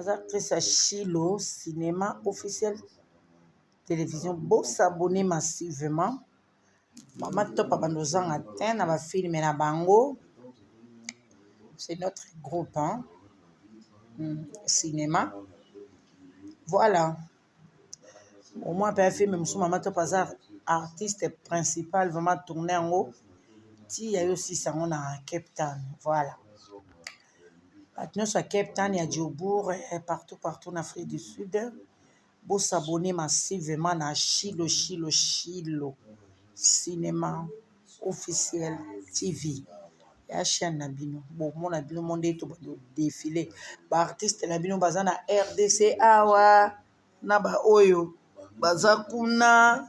actrice à Chilo, cinéma officiel, télévision. Beau s'abonner massivement. Maman top à Bandozan atteint, à ma film et à Bango. C'est notre groupe, hein? Cinéma. Voilà. Au moins, un film, même si maman top artiste principal, vraiment tourné en haut. Il y a aussi ça, on a Cape Town. Voilà. Maintenant, sur Cape Town, il y a Djobourg, partout en Afrique du Sud. Pour s'abonner massivement à Chilo. Cinéma officiel TV. Il y a chaîne Nabino. Bon, mon Nabino, mon défilé. Artiste Nabino, bazana RDC Awa, Naba Oyo, Bazakuna.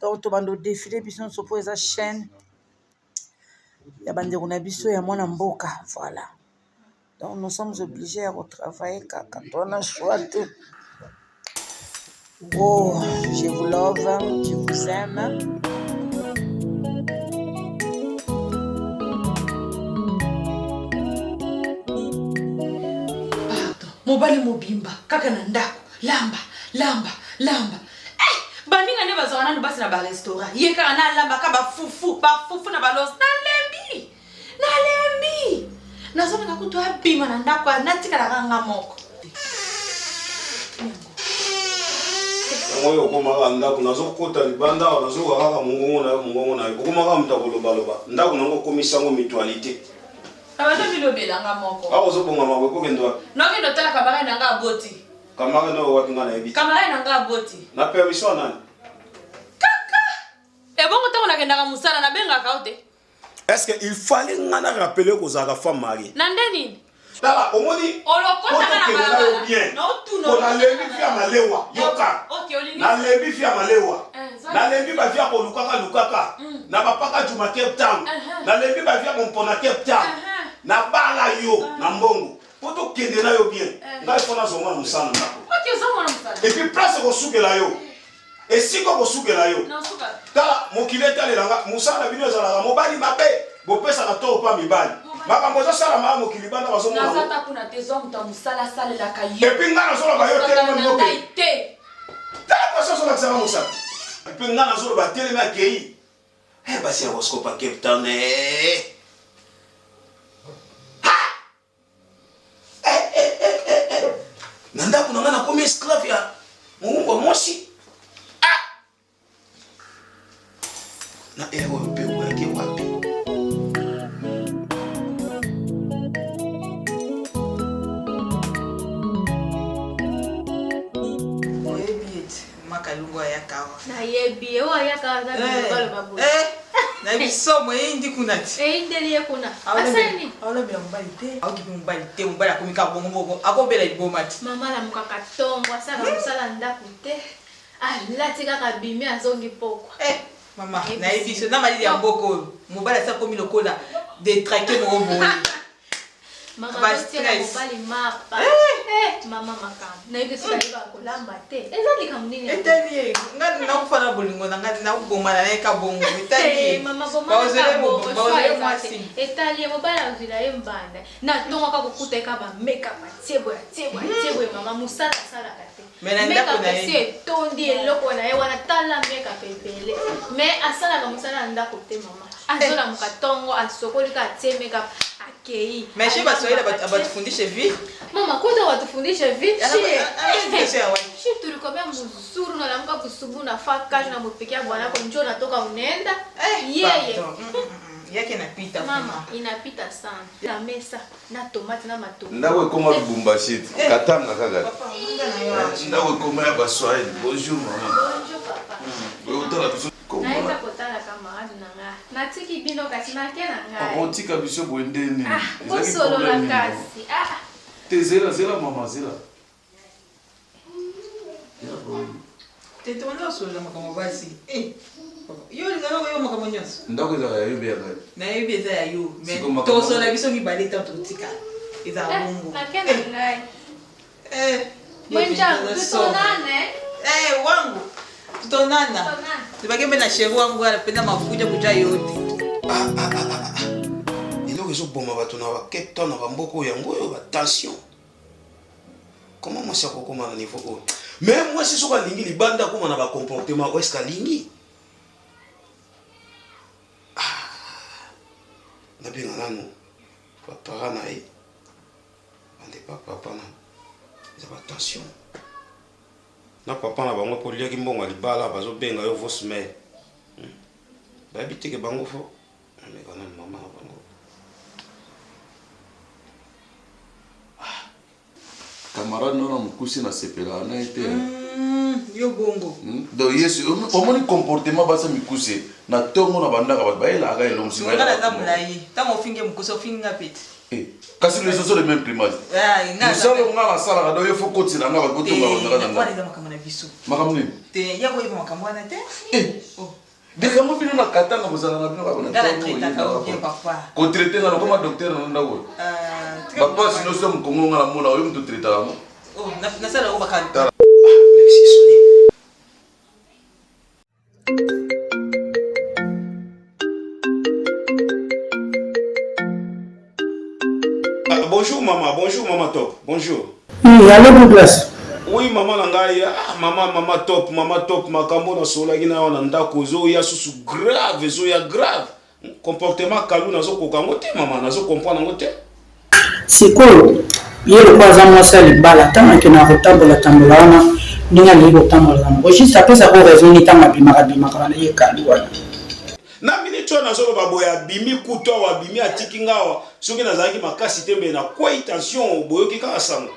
Donc, tu vas défilé, puis on se pose à chaîne. Il y a bande Nabiso, il y a mon Mboka. Voilà. Donc, nous sommes obligés à retravailler quand on a choix tout. Oh, je vous love, je vous aime. Mobali mobimba kaka na ndako lamba baninga ne bazwana no basi na ba restaurant ye kaka na lamba ka ba fufu na balos na lembi nazona ngakuto abima na ndako natika la kanga moko moyo koma ndako nazokota libanda nazokaka mungongo na okoma mtakolo baloba ndako nango komisango mutualité. Abana bilobela nga moko. Awo zobonga mako ko kendo. Noki ndo tala kamara nanga boti. Kamara no wapi ngana ebi. Kamara nanga boti. Na permission nani? Kaka. E bongo tango nakendaka musala na benga kaote. Est-ce que il fallait ngana rappeler ko zaka femme mariée? Nandeni. Tala omoni. Olokota na bala. No tu no. Na lembi fia malewa. Yoka. Okay, olini. Na lembi fia malewa. Na lembi ba fia ko lukaka. Na bapaka juma Cape Town. Na lembi ba fia ko mpona Cape Town. Na bala yo na mbongo poto kende na yo bien ngai fona zoma na musana ndako okay zoma na musana et puis place ko sukela yo et si ko sukela yo na suka tala mokileta lelanga musana bino ezalaka mobali mabe bopesa na to pa mibali makambo za sala ma mokili banda bazomona na zata kuna tezo muta musala sale la kayo et puis ngana zola ba yo tele mo ke tala ko so la tsama musana et puis ngana zola ba tele ma kei basi ya Wascopa Cape Town nanda kuna ngana komi esclave ya mungu moshi na ewe mpe wake wapi makalungu ayakawa na yebi o ayakawa za balo babu na bisomo indi kunati indeli kuna asani awala bila mbali te au kipi mbali te mbali akomika bongo akobela ibomati mama la mukaka tongo asaka musala ndaku te alati kaka bimi azongi poko mama na ebiso na mali ya mboko mobala sa komi lokola détraqué mo boy mama tira mobali mapa mama makam na ebiso liba kolamba te ezali kamnini etani ngani na kufana bolingo na ngani na uboma na eka bongo etani mama boma na bongo etali mobala vila embanda na tonga ka kukuta ka ba makeup tiebo mama musala sala kate makeup si tondi eloko na ye wana tala makeup epele mais asala ka musala ndako te mama azola mukatongo asokoli ka tie makeup akei mais chez basoyela batufundishe vi mama kuta watufundishe vi shi tulikomea mzuri na lamka busubu na fakaje na mupikia bwana kwa njoo natoka unaenda yeye yake inapita mama inapita sana na mesa na tomate na matomate ndawe koma Lubumbashi katanga kaka ndawe koma ya Baswahili bonjour maman bonjour papa wewe utala biso naenda kotala kama adu na nga natiki bino kasi na kena nga otika biso bwendeni solo la kasi te zela mama zela tete wana solo makamo basi yo lingana ko yo makamo nyonso ndako za ya yobe ya na yobe eza ya yo mais to so na biso mibale ta totika eza bongo na kena ngai mwenja tutonane wangu tutonana tubakembe na sheru wangu ala penda mafuja kuja yote eloko ezoboma bato na Cape Town na bamboko yango oyo batension comment moi c'est comment à niveau même moi c'est soka lingi libanda comment na ba comportement est-ce que lingi na bien nanu papa na e ande papa na za attention na papa na bango ko liaki mbongo libala bazo benga yo vos mère ba bitike bango fo mais quand même maman na bango camarade non mkusi na sepela na été yo bongo donc yes au moins comportement basa mikusi na tongo na bandaka ba ela ga elo msinga ngana za mulai tango ofinge mkusi ofinga pete kasi les autres les mêmes primages nga ça le ngala sala do yo faut continuer nga ba botunga na kwa ndio makamana biso makamni te yako ipo makamwana te Dès mo bino na katanga bozala na bino ba na papa ko traiter na comme docteur na ndako papa sino so mkongo ngala mona oyo mtu traiter la mo na sala ko bakanta bonjour maman top bonjour oui allô Douglas oui maman nangai maman top makambo na sola gina wana ndako zo ya susu grave zo ya grave comportement kalu nazo kokango te maman nazo comprendre ngo te sikoyo ye le kwa zamu sali bala tama ke na rotambola tambola wana ninga ni rotambola zamu juste après ça ko raison ni tama bimaka na ye kalu wana na mini to na zo ba boya bimi kuto wa bimi atiki ngawa soki nazaki makasi tembe na kwa intention boyoki kaka sango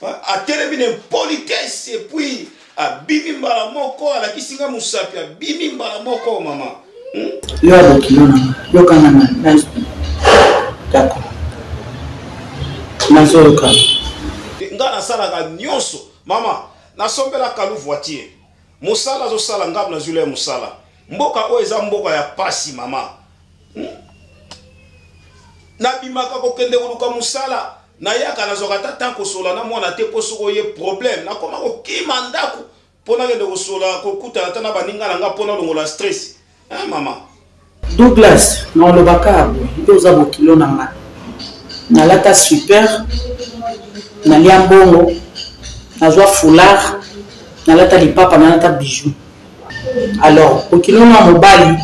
a télévision politesse et puis a bimi mbala moko ala kisinga musapi a bimi mbala moko maman yo abo kilona yo kana na d'accord nazo ka ngana sala ka nyonso mama na sombela kalu voiture musala zo sala ngam na zule musala mboka o eza mboka ya pasi mama na bimaka ko kende kuluka musala na yaka na zokata tanko sola na mwana te posoko ye problème na koma ko kima ndako pona kende ko sola ko kuta na tana baninga na nga pona longola stress mama Douglas na lo bakabo yo za bokilo na nga na lata super na liambongo na zwa foulard na lata lipapa na lata bijou alors bokilo na mobali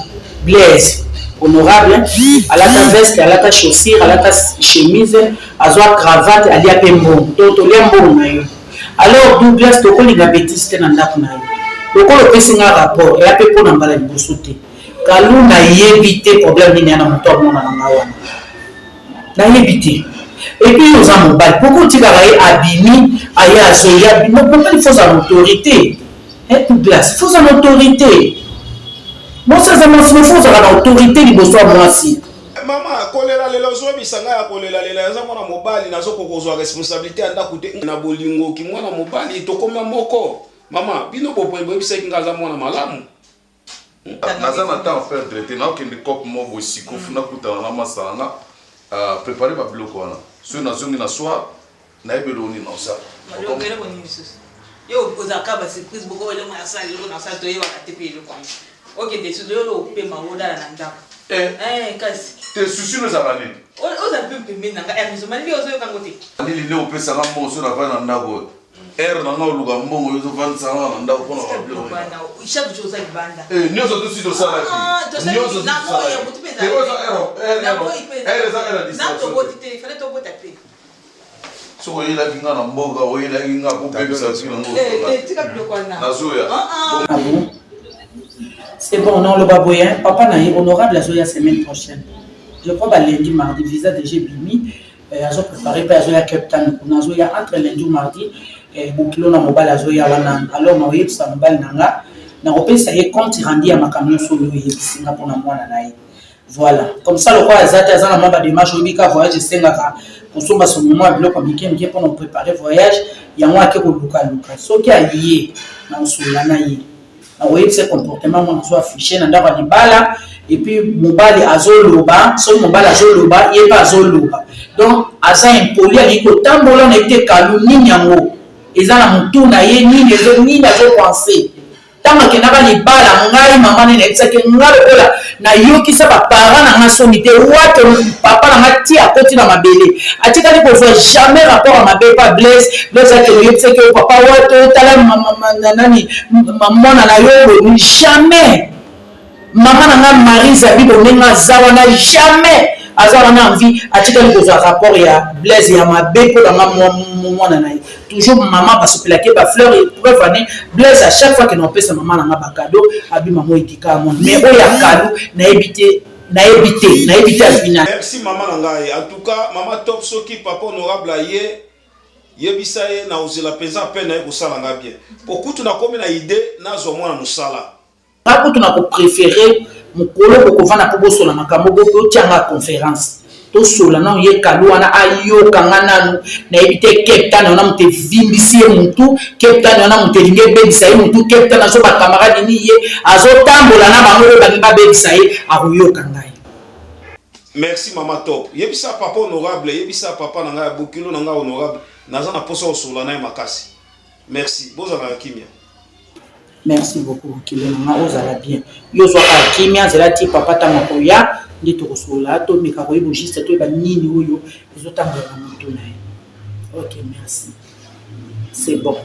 Blaise honorable alata veste alata chaussure alata chemise azwa cravate alia pembo to liambongo na yo alors Douglas to kolinga betiste na ndako na yo lokolo pesinga rapport ya pe pona mbala liboso te kalu na yebite problème nini na moto mona na ngawana na yebite et puis aux mobile pourquoi tu vas abimi aya soya bino pourquoi il faut en autorité Douglas il faut en autorité moi ça ça me faut en autorité liboso moi si mama kolela lelo zo bisanga ya kolela lela za mwana mobali nazo kokozwa responsabilité anda kute na bolingo ki mwana mobali to koma moko mama bino bopo ebisa kinga za mwana malamu naza na temps faire traiter na okende cop mo bosiko funa kutana na masanga préparer ba biloko wana so na zongi na soir na ebeloni na ça malongela boni bisus yo ozaka ba surprise boko wele mwa sala yo na sala to ye wakati pe le kwa okay de sudo yo pe mawoda na ndako kasi te souci no zabani oza pe pe na nga miso mali yo zo yo kangote ali le opesa nga mo so na va na ndako er na nga oluka mbongo yo zo vansa na ndako pona ba biloko chaque jour ça banda nyoso to si to sala ki nyoso na mo ya mutu pesa te oza era na to boti te fallait to bota pe so oyela kinga na mboga oyela kinga ko pebisa sino ngo tika biloko na nazoya c'est bon non le baboyen papa na honorable azoya semaine prochaine je crois ba lundi mardi visa déjà bimi azo préparé pa azoya Cape Town kuna azoya entre lundi ou mardi bokilo na mobile azoya wana alors na yebisa mobile nanga na kopesa ye compte rendu ya makamyo so yo yebisinga pona mwana na ye voilà comme ça le quoi azata azana maba démarche obika voyage sengaka kosomba son moment biloko mikemike pona préparer voyage yango ake ko luka soki aye na sola na ye na oyebisa comportement mwana so affiché na ndako libala et puis mobile azoloba so mobile azoloba ye pa azoloba donc aza impoli ali ko tambola na ite kalu nini yango eza na mutu na ye nini ezo nini azo penser tanga ke naka libala ngai mama ne naebisaki nga lokola nayokisa bapara na nga soni te wate papa na nga ti akoti na mabele atikali kozwa jamais rapport à mabe pa Blaise ake oyebisaki o papa wate otala nani mwana na yo jamais mama na nga Marie Zabibo ndenge aza wana jamais aza wana envie atikali kozwa rapport ya Blaise ya mabe mpo na nga mwana na ye toujours maman basopelaki bafleur preuve ane Blaise à chaque fois que naopesa mama na nga bakado abima mo ekika ya mwana mais oyo ya kado nayebi te afina. Merci maman na ngai. En tout cas maman top soki papa honorable ye yebisa ye na ozela penza peine na kosala nga bien okutu na komi na idée nazwa mwana mosala akutu na kopréféré mokolo bokovanda mpo bosola makambo botianga conférence tosola na ye kalo wana ayokanga nanu nayebi te keptane wana moto evimbisi ye mutu keptane wana moto elingi ebebisa ye mutu keptane azo bakamarade ni ye azotambola na bango oyo balingi babebisa ye akoyoka ngai. Merci maman top yebisa papa honorable yebisa papa na ngai bokilo na ngai honorable naza na posa osola na ye makasi merci bozala kimia. Merci beaucoup kilo na nga ozala bien yo zwaka kimia nzela ti papa ntango koya nde tokosola tomeka koyeba juste toyeba nini oyo ezotambola na moto na ye. Ok, merci, c'est bon,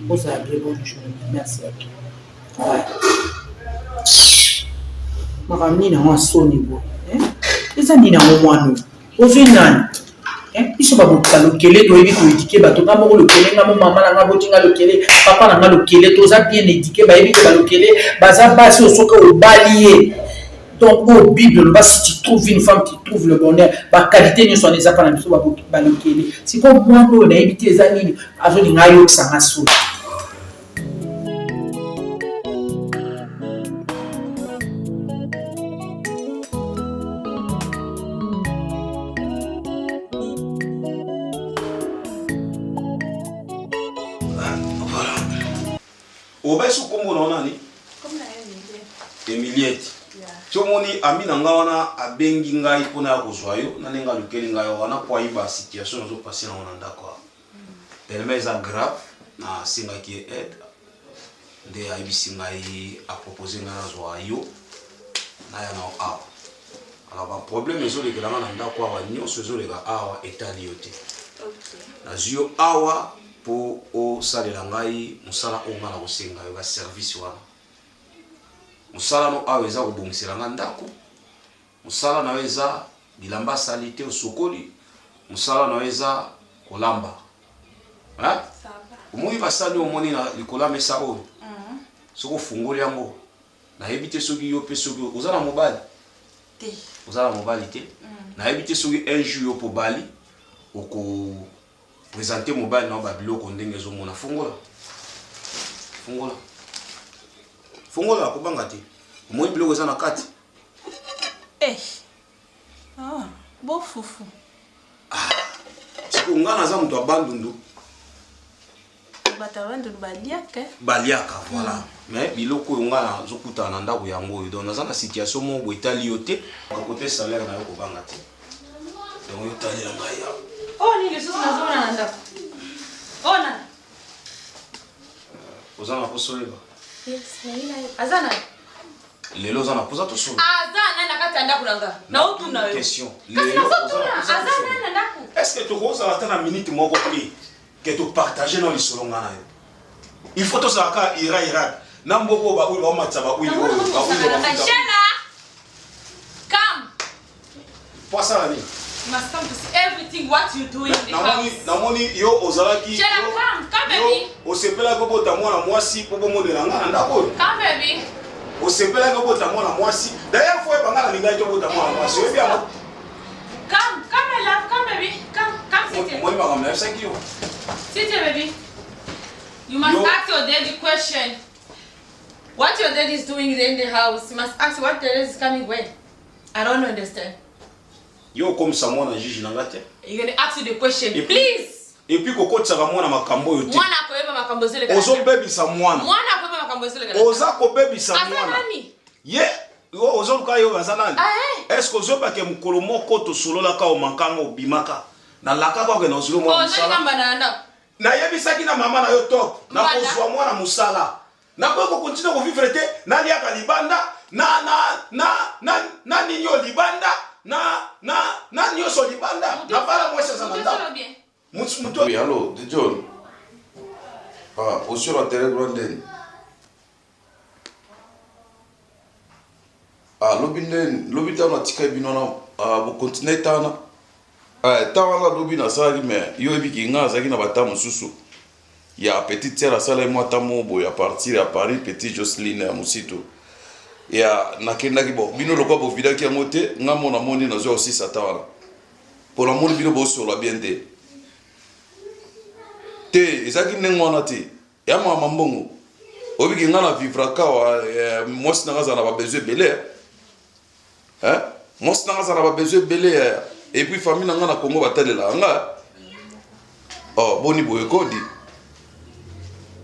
ozala bien, bonne journée, merci à toi. Ouais. Makamni na mwa soni bo eza nini nango mwana ozwi nani biso babokisa lokele toyebi koedike bato nga moko lokele nga mo mama na nga botinga lokele papa na nga lokele toza bien édike bayebi ke balokele baza basi osoka obali ye. Donc au Bible si tu trouves une femme tu trouves le bonheur ba qualité ne sont les pas na biso balokele siko mwana oyo nayebi te eza nini azolinga ayokisanga soni. Obesu kombo na nani? Emiliette. Chomoni ami na nga wana abengi ngai pona ya kozwa yo na nenga lukeli ngai wana po ayiba situation nazo passer na wana ndako. Tellement eza grave na singa ki aide. Nde ayibisi ngai a proposer nga nazwa yo na ya na awa. Alors ba problème ezo le kala na ndako awa nyonso ezo le ka awa etali yote. OK. Na zio awa po o salela ngai musala onga na kosenga yo ka service wana. Musala no aweza kobongisela nga ndako. Musala naweza bilamba salite osokoli. Musala naweza kolamba. Hein? Omoni basali omoni na likola mesa oyo. Soko fungoli yango. Na ebite soki yo pe soki ozala mobali. Te. Ozala mobali te. Na ebite soki un jour yo po bali oko présenter mobile na ba biloko ndenge zo mona fungola. Fungola. Fungola kubanga te. Moi biloko eza na kati. Bo fufu. Siko ngana za mtu abandundu. Batabandu baliaka. Baliaka voilà. Mais biloko ngana zokuta na ndako yango yo donc na situation mo boetali yote ka côté salaire na yo kubanga te. Donc yo tali ya ngaya. Oh ni leso na zona na ndako. Ona. Ozana posoleba. Yes, azana. Lelo zana poza to solo. Azana na kati ndako nanga. Na utu na yo. Question. Lelo azana na ndako. Est-ce que tu rosa la tana minute moko pe que tu partager dans les solo ngana yo. Il faut to saka ira. Na mboko ba uyi ba matsa ba uyi ba uyi ba. Shela. Come. Poisa la ni. You must come to see everything what you do in the house. Namoni yo ozalaki. Shela, come baby. Osepela ko bota mwana mwasi po bo modela ngana ndako. Come baby. Osepela ko bota mwana mwasi. D'ailleurs faut bangala linga to bota mwana mwasi. Yo bien. Come my love, come baby. Come sit here. Moi ba ngam na saki yo. Sit here baby. You must ask your daddy question. What your daddy is doing in the house. You must ask what the daddy is coming when. I don't understand. Yo comme ça mwana juge na ngate. You're going to ask you the question, please. Et puis kokotsa ka mwana makambo yo te. Mwana akoyeba makambo zile kana. Ozo bebisa mwana. Mwana akoyeba makambo zile kana. Oza ko bebisa mwana. Asa nani? Ye, yo ozo luka yo bazanani. Est-ce que ozo ba ke mukolo moko to solola ka o mankanga obimaka. Na laka ko ke na ozo mwana musala. Ozo namba na anda. Na yebisaki na mama na yo top. Na kozwa mwana musala. Na ko continue ko vivre te na lia ka libanda na ninyo libanda na nyo so libanda na bala moi ça nanda. Oui, allô, de John. Ah, au sur la télé grande. Ah, l'hôpital na tika binona bu continuer tana. Ah, tana l'hôpital ça mais yo ebiki nga zaki na bata mususu. Ya petite sœur sala et moi tamo boy à partir à Paris petit Jocelyne à Musito. Ya nakenda ki bo bino lokwa bo vida ki amote nga mona moni na zo aussi satana. Pour la moni bino bo sur la bienté. Te ezaki nengwana te ya mama mbongo obiki nga na vivre kawa mosi nanga za na ba besoin belé hein mosi nanga za na ba besoin belé et puis famille nanga na Congo batalela nga oh boni boye kodi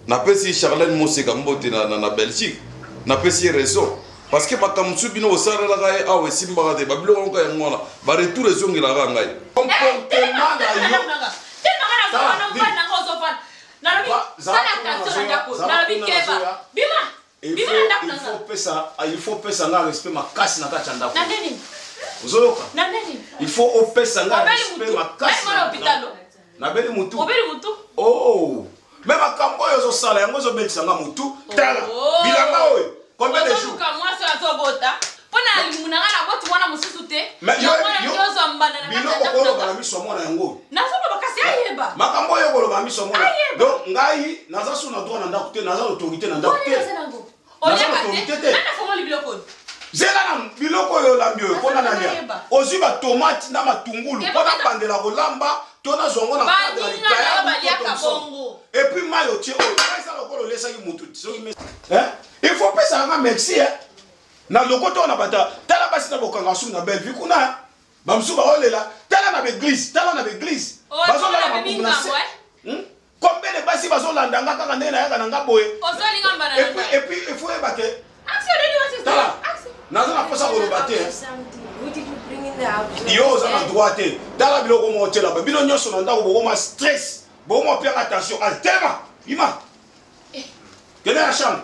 na pesi Charlène Moseka mbote na Belgique na pesi raison parce que makamsu bino osala ga awe simba de babilo ngo ya ngwana ba retour ezongela ga ngai comportement na yo il faut pesa nga respect makasi na kati ya ndako. Uzoyoka? Il faut opesa nga respect makasi na beli mutu. Oh, mais makambo yo zo sala yango zo belisa nga mutu. Tala. Bilanga oyo. Combien de jours? Makambo yo kolo ba miso mona. Donc ngai naza suna droit na ndako te, naza autorité na ndako te. Naza autorité te. Zela na biloko yo lambi yo kona na lia. Ozi ba tomate na matungulu kona bandela kolamba tona zongo na cadre ya bongo. Et puis mayo tie o, ça lokolo lesa ki mutu. Hein? Il faut pas ça merci hein. Na lokoto na bata tala basi na bokanga su na Bellevue kuna bamsu ba olela tala na église bazo la na bungu na combien de basi bazo landa nga kaka ndena yaka na nga boye et puis il faut ebake tala nazo na posa ko robate yo za na droite tala biloko mo tela ba bino nyoso na ndako boko ma stress boko mo faire attention al tema ima kene la chambre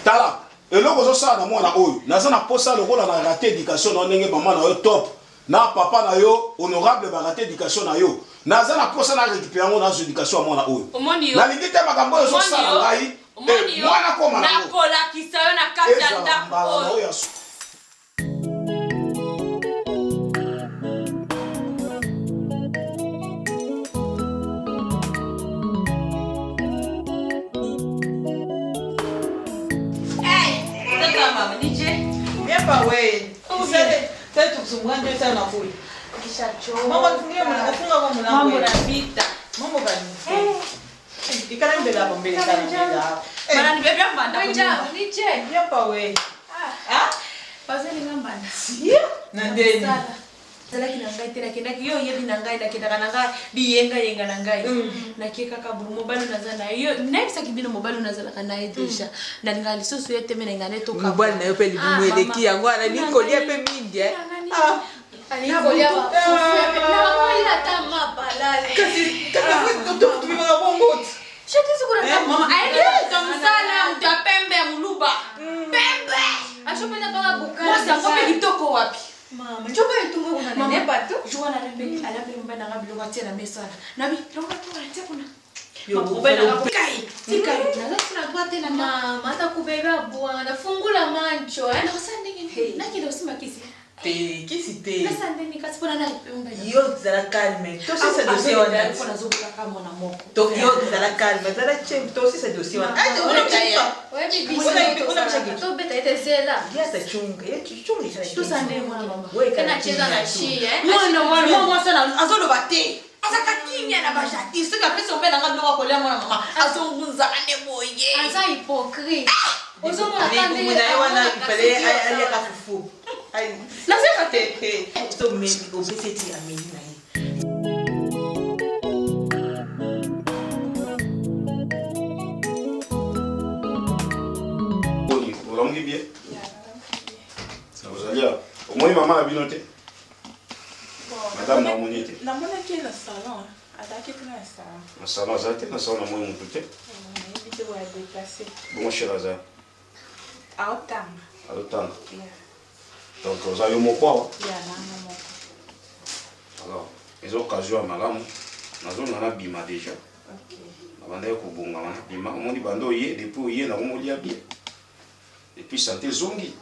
tala eloko zo sala na mwana oyo naza na posa lokola na raté éducation na ndenge mama na yo top na papa na yo honorable ba raté éducation na yo naza na posa na récupérer ngo na éducation ya mwana oyo na lingi te makambo yo zo sala ngai mwana koma na kola kisayo na kati ya ndako oyo. Viens pas ouais. C'est tout ce monde ça na fui. Mama fungia mnafunga kwa mlango. Mambo na vita. Mambo gani? Ikana mbele hapo mbele sana. Bana ni bebya mbanda. Nije. Viens pas ouais. Ah? Bazeli ngambanda. Si? Na ndeni. Zala kinangai tena kinaki yo yebi nangai da kinaka nangai biyenga nangai. Na kika kabulu mobile nazana yo next akibino mobile nazala kana edisha. Na ngali susu yete mena ngane toka. Mobile na yo pe limweleki yango ana nikolia pe mingi eh. Ah. Nikolia ba. Na moila tama balale. Kasi tu biba bongo. Shati sikura Mama aende tamsala utapembe muluba. Pembe. Ashopenda banga bukana. Mwasa ngope kitoko wapi? Mama, njoka itungo kuna nene pato. Jua na rembe, alabe mbana ngabilo watia na mesa. Nabi, longa tu anatia kuna. Yo, mbana ngabilo. Tikai. Na sina kwa tena mama, hata kubeba bwana, fungula mancho. Na sasa ndenge. Na kile usima kisi. Te, kisi te. Na sasa ndenge kasi pona na mbana. Yo, zala calme. To si sa dossier wana. Kuna zobuka kama na moko. To yo zala calme, zala chem, to si sa dossier wana. Aje una chapa. Wewe bibi. Una mshaki. To beta itezela. Yasa chunga, chunga isa. Tu sande mwana mama. Wewe Kana cheza na shi Mwana sana azolo bate. Asaka kimya na bajati. Sika pesa mbena ngabilo kwa kolea mwana mama. Azongunza ane boye. Aza hypocrite. Ozomo Ni atande. kumuna wana ipale ali akafufu. Ai. Nasema te. So maybe obesity ameni na hii. Olangi bien. Ça vous allez. Au moins maman a bien noté. Madame na monete. La monnaie qui est le salon. Na salon za te na salon na moi mutu te. Bon cher za. Alotanga. Donc oza yo moko. Alors, les occasions à malamu. Nazo na bima déjà. Avant d'aller au bonga wana bima on dit bando yé depuis yé na ko molia bien. Et puis santé zongi.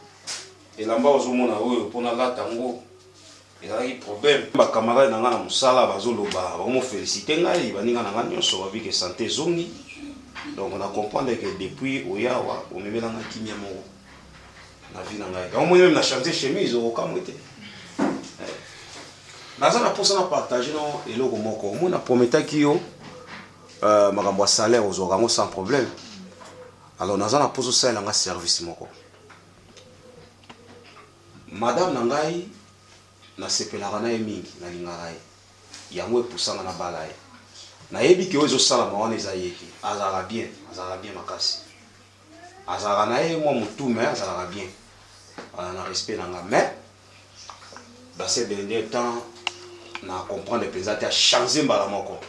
Et lamba ozomona oyo pona la tango. Il y a un problème. Les camarades n'ont pas de musala, ils ont félicité, ils ont vu que santé zongi. Donc on a compris que depuis Oyawa, on met dans la kinyamo. La vie n'a pas. On même chanté chemise au Kamote. Naza na posa na partager non et logo moko. On a promis que yo makambo salaire aux organes sans problème. Alors naza na posa ça la service moko. Madame Nangai na sepelaka na ye mingi na lingaka ye yango epusanga na bala ye nayebi ke oyo ezosalama wana eza ye te azalaka bien makasi azalaka na ye mwa motu me azalaka bien na respect na nga mais base dernier temps na comprendre mpenza te achange mbala moko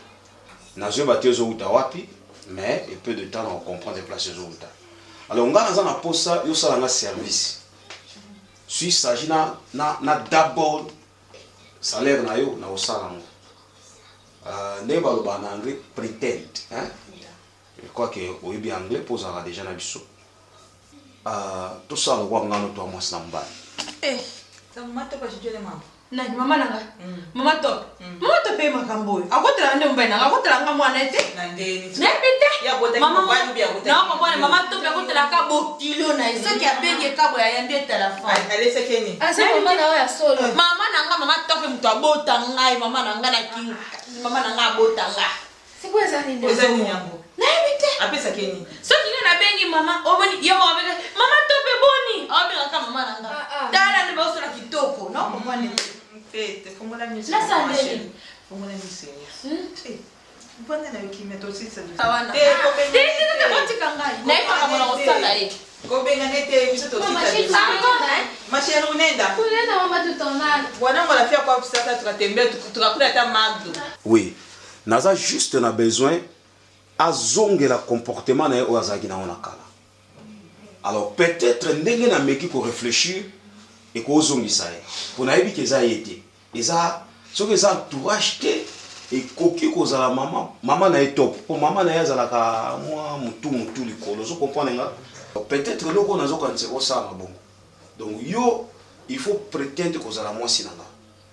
nazoyeba te ezowuta wapi mais et peu de temps na comprendre place ezowuta alors nga naza na posa yosalanga service si s'agit na d'abord salaire na yo na osala ngo ne baloba na anglais pretend hein je crois que oyebi anglais posaka déjà na biso tosala kwa ngano to mwasi na mbali ça m'a pas joué les mains. Na mama nanga. Mama top. Mama top e makambo. Akotela nde mbaina, akotela nga mwana ete. Na ndeni. Na bite. Ya bota mama mama bia bota. Na mama mama top akotela ka bokilo na eso ki abenge kabo ya yande telefone. Allez sekeni. Asa mama na ya solo. Mama nanga mama top mtu abota ngai mama nanga na kinga. Mama nanga abota nga. Sipo ezali nde. Ezali nyambo. Na bite. Apesa keni. So ki na bengi mama oboni yo mama top e boni. Obenga ka mama nanga. Dala ne boso na kitoko, no mama ne. Fete, como la musique. La sandeli. Como la musique. Sí. Bonne na qui met aussi ça. Tawana. Te botika ngai. Na ipa kama na osala e. Go benga nete biso to kita. Ma chérie unenda. Unenda mama tutonana. Wana ngola fia kwa kusaka tukatembea tukakula ta magdo. Oui. Naza juste na besoin azongela comportement na o azaki na ona kala. Alors peut-être ndenge na meki ko réfléchir et ko zongisa ye. Pona yebi ke za yete. Eza soki eza entourage te et koki ko zala mama na e top. Po mama na ya zala ka moi mutu likolo. Zo comprendre nga. Peut-être loko nazo kanse ko sa na bongo. Donc yo il faut prétendre ko zala moi sinanga.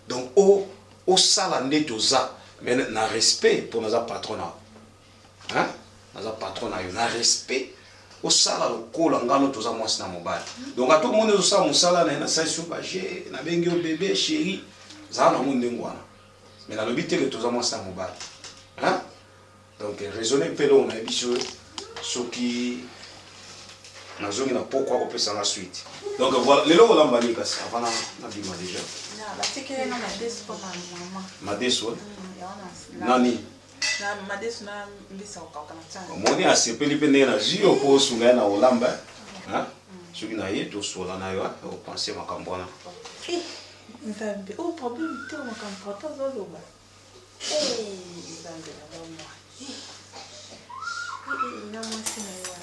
Donc o sala ndeto za mais na respect pour notre patron. Hein? Notre patron a eu un respect au salaire au col en gagnant tous à moi c'est mobile. Donc à tout le monde au salaire mon salaire na session bagé na bengi au bébé chéri ça na monde ngwana. Mais na lobité que tous à moi c'est mobile. Hein? Donc raisonner peu on a biso ce qui na zongi na pourquoi on peut s'en la suite. Donc voilà les lots lambani kasi avant na bima déjà. Na la tikele na madesu pour maman. Madesu. Nani? Na madesu na mbisa ukakana tsana. Moni asepeli pene na zio po sunga na olamba. Hein? Soki na yeto sola na yo, o penser makambo na. Nzambe, o problème te makambo ta zoloba. Nzambe na mama. Na mwasi na yo.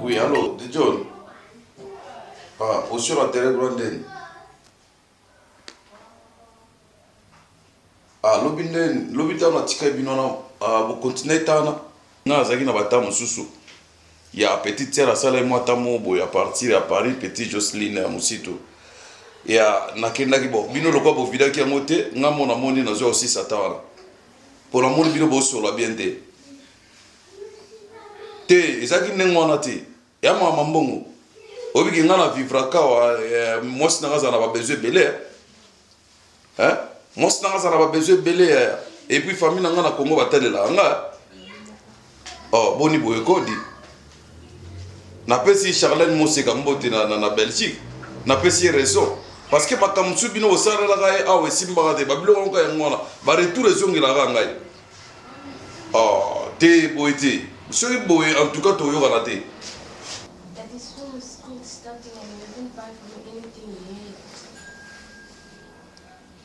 Oui, allô, de John. Au sur la terre blonde. L'hôpital na tika binona bo continuer tana. Na zaki na bata mususu. Ya petite sœur sala moi tamo bo ya partir à Paris petit Jocelyne à Musito. Ya nakenda ki bo bino lokwa bo vidaki ya mote nga mona moni na zo aussi satana. Pour la moni bino bo sur la bien te ezaki nengwana te ya mama mbongo obiki ngana vivra kawa mwasi na ngazana ba besoin belé hein mwasi na ngazana ba besoin belé et puis famille na ngana Congo batalela nga oh boni boye kodi na pesi Charlène Moseka mbote na Belgique na pesi raison parce que makamsu bino osala la ga awe simba de babilo ko ya ngona ba retour ezongela ga ngai oh te boite soki boye en tout cas toyokana te. That is school starting and you didn't buy for me anything yet.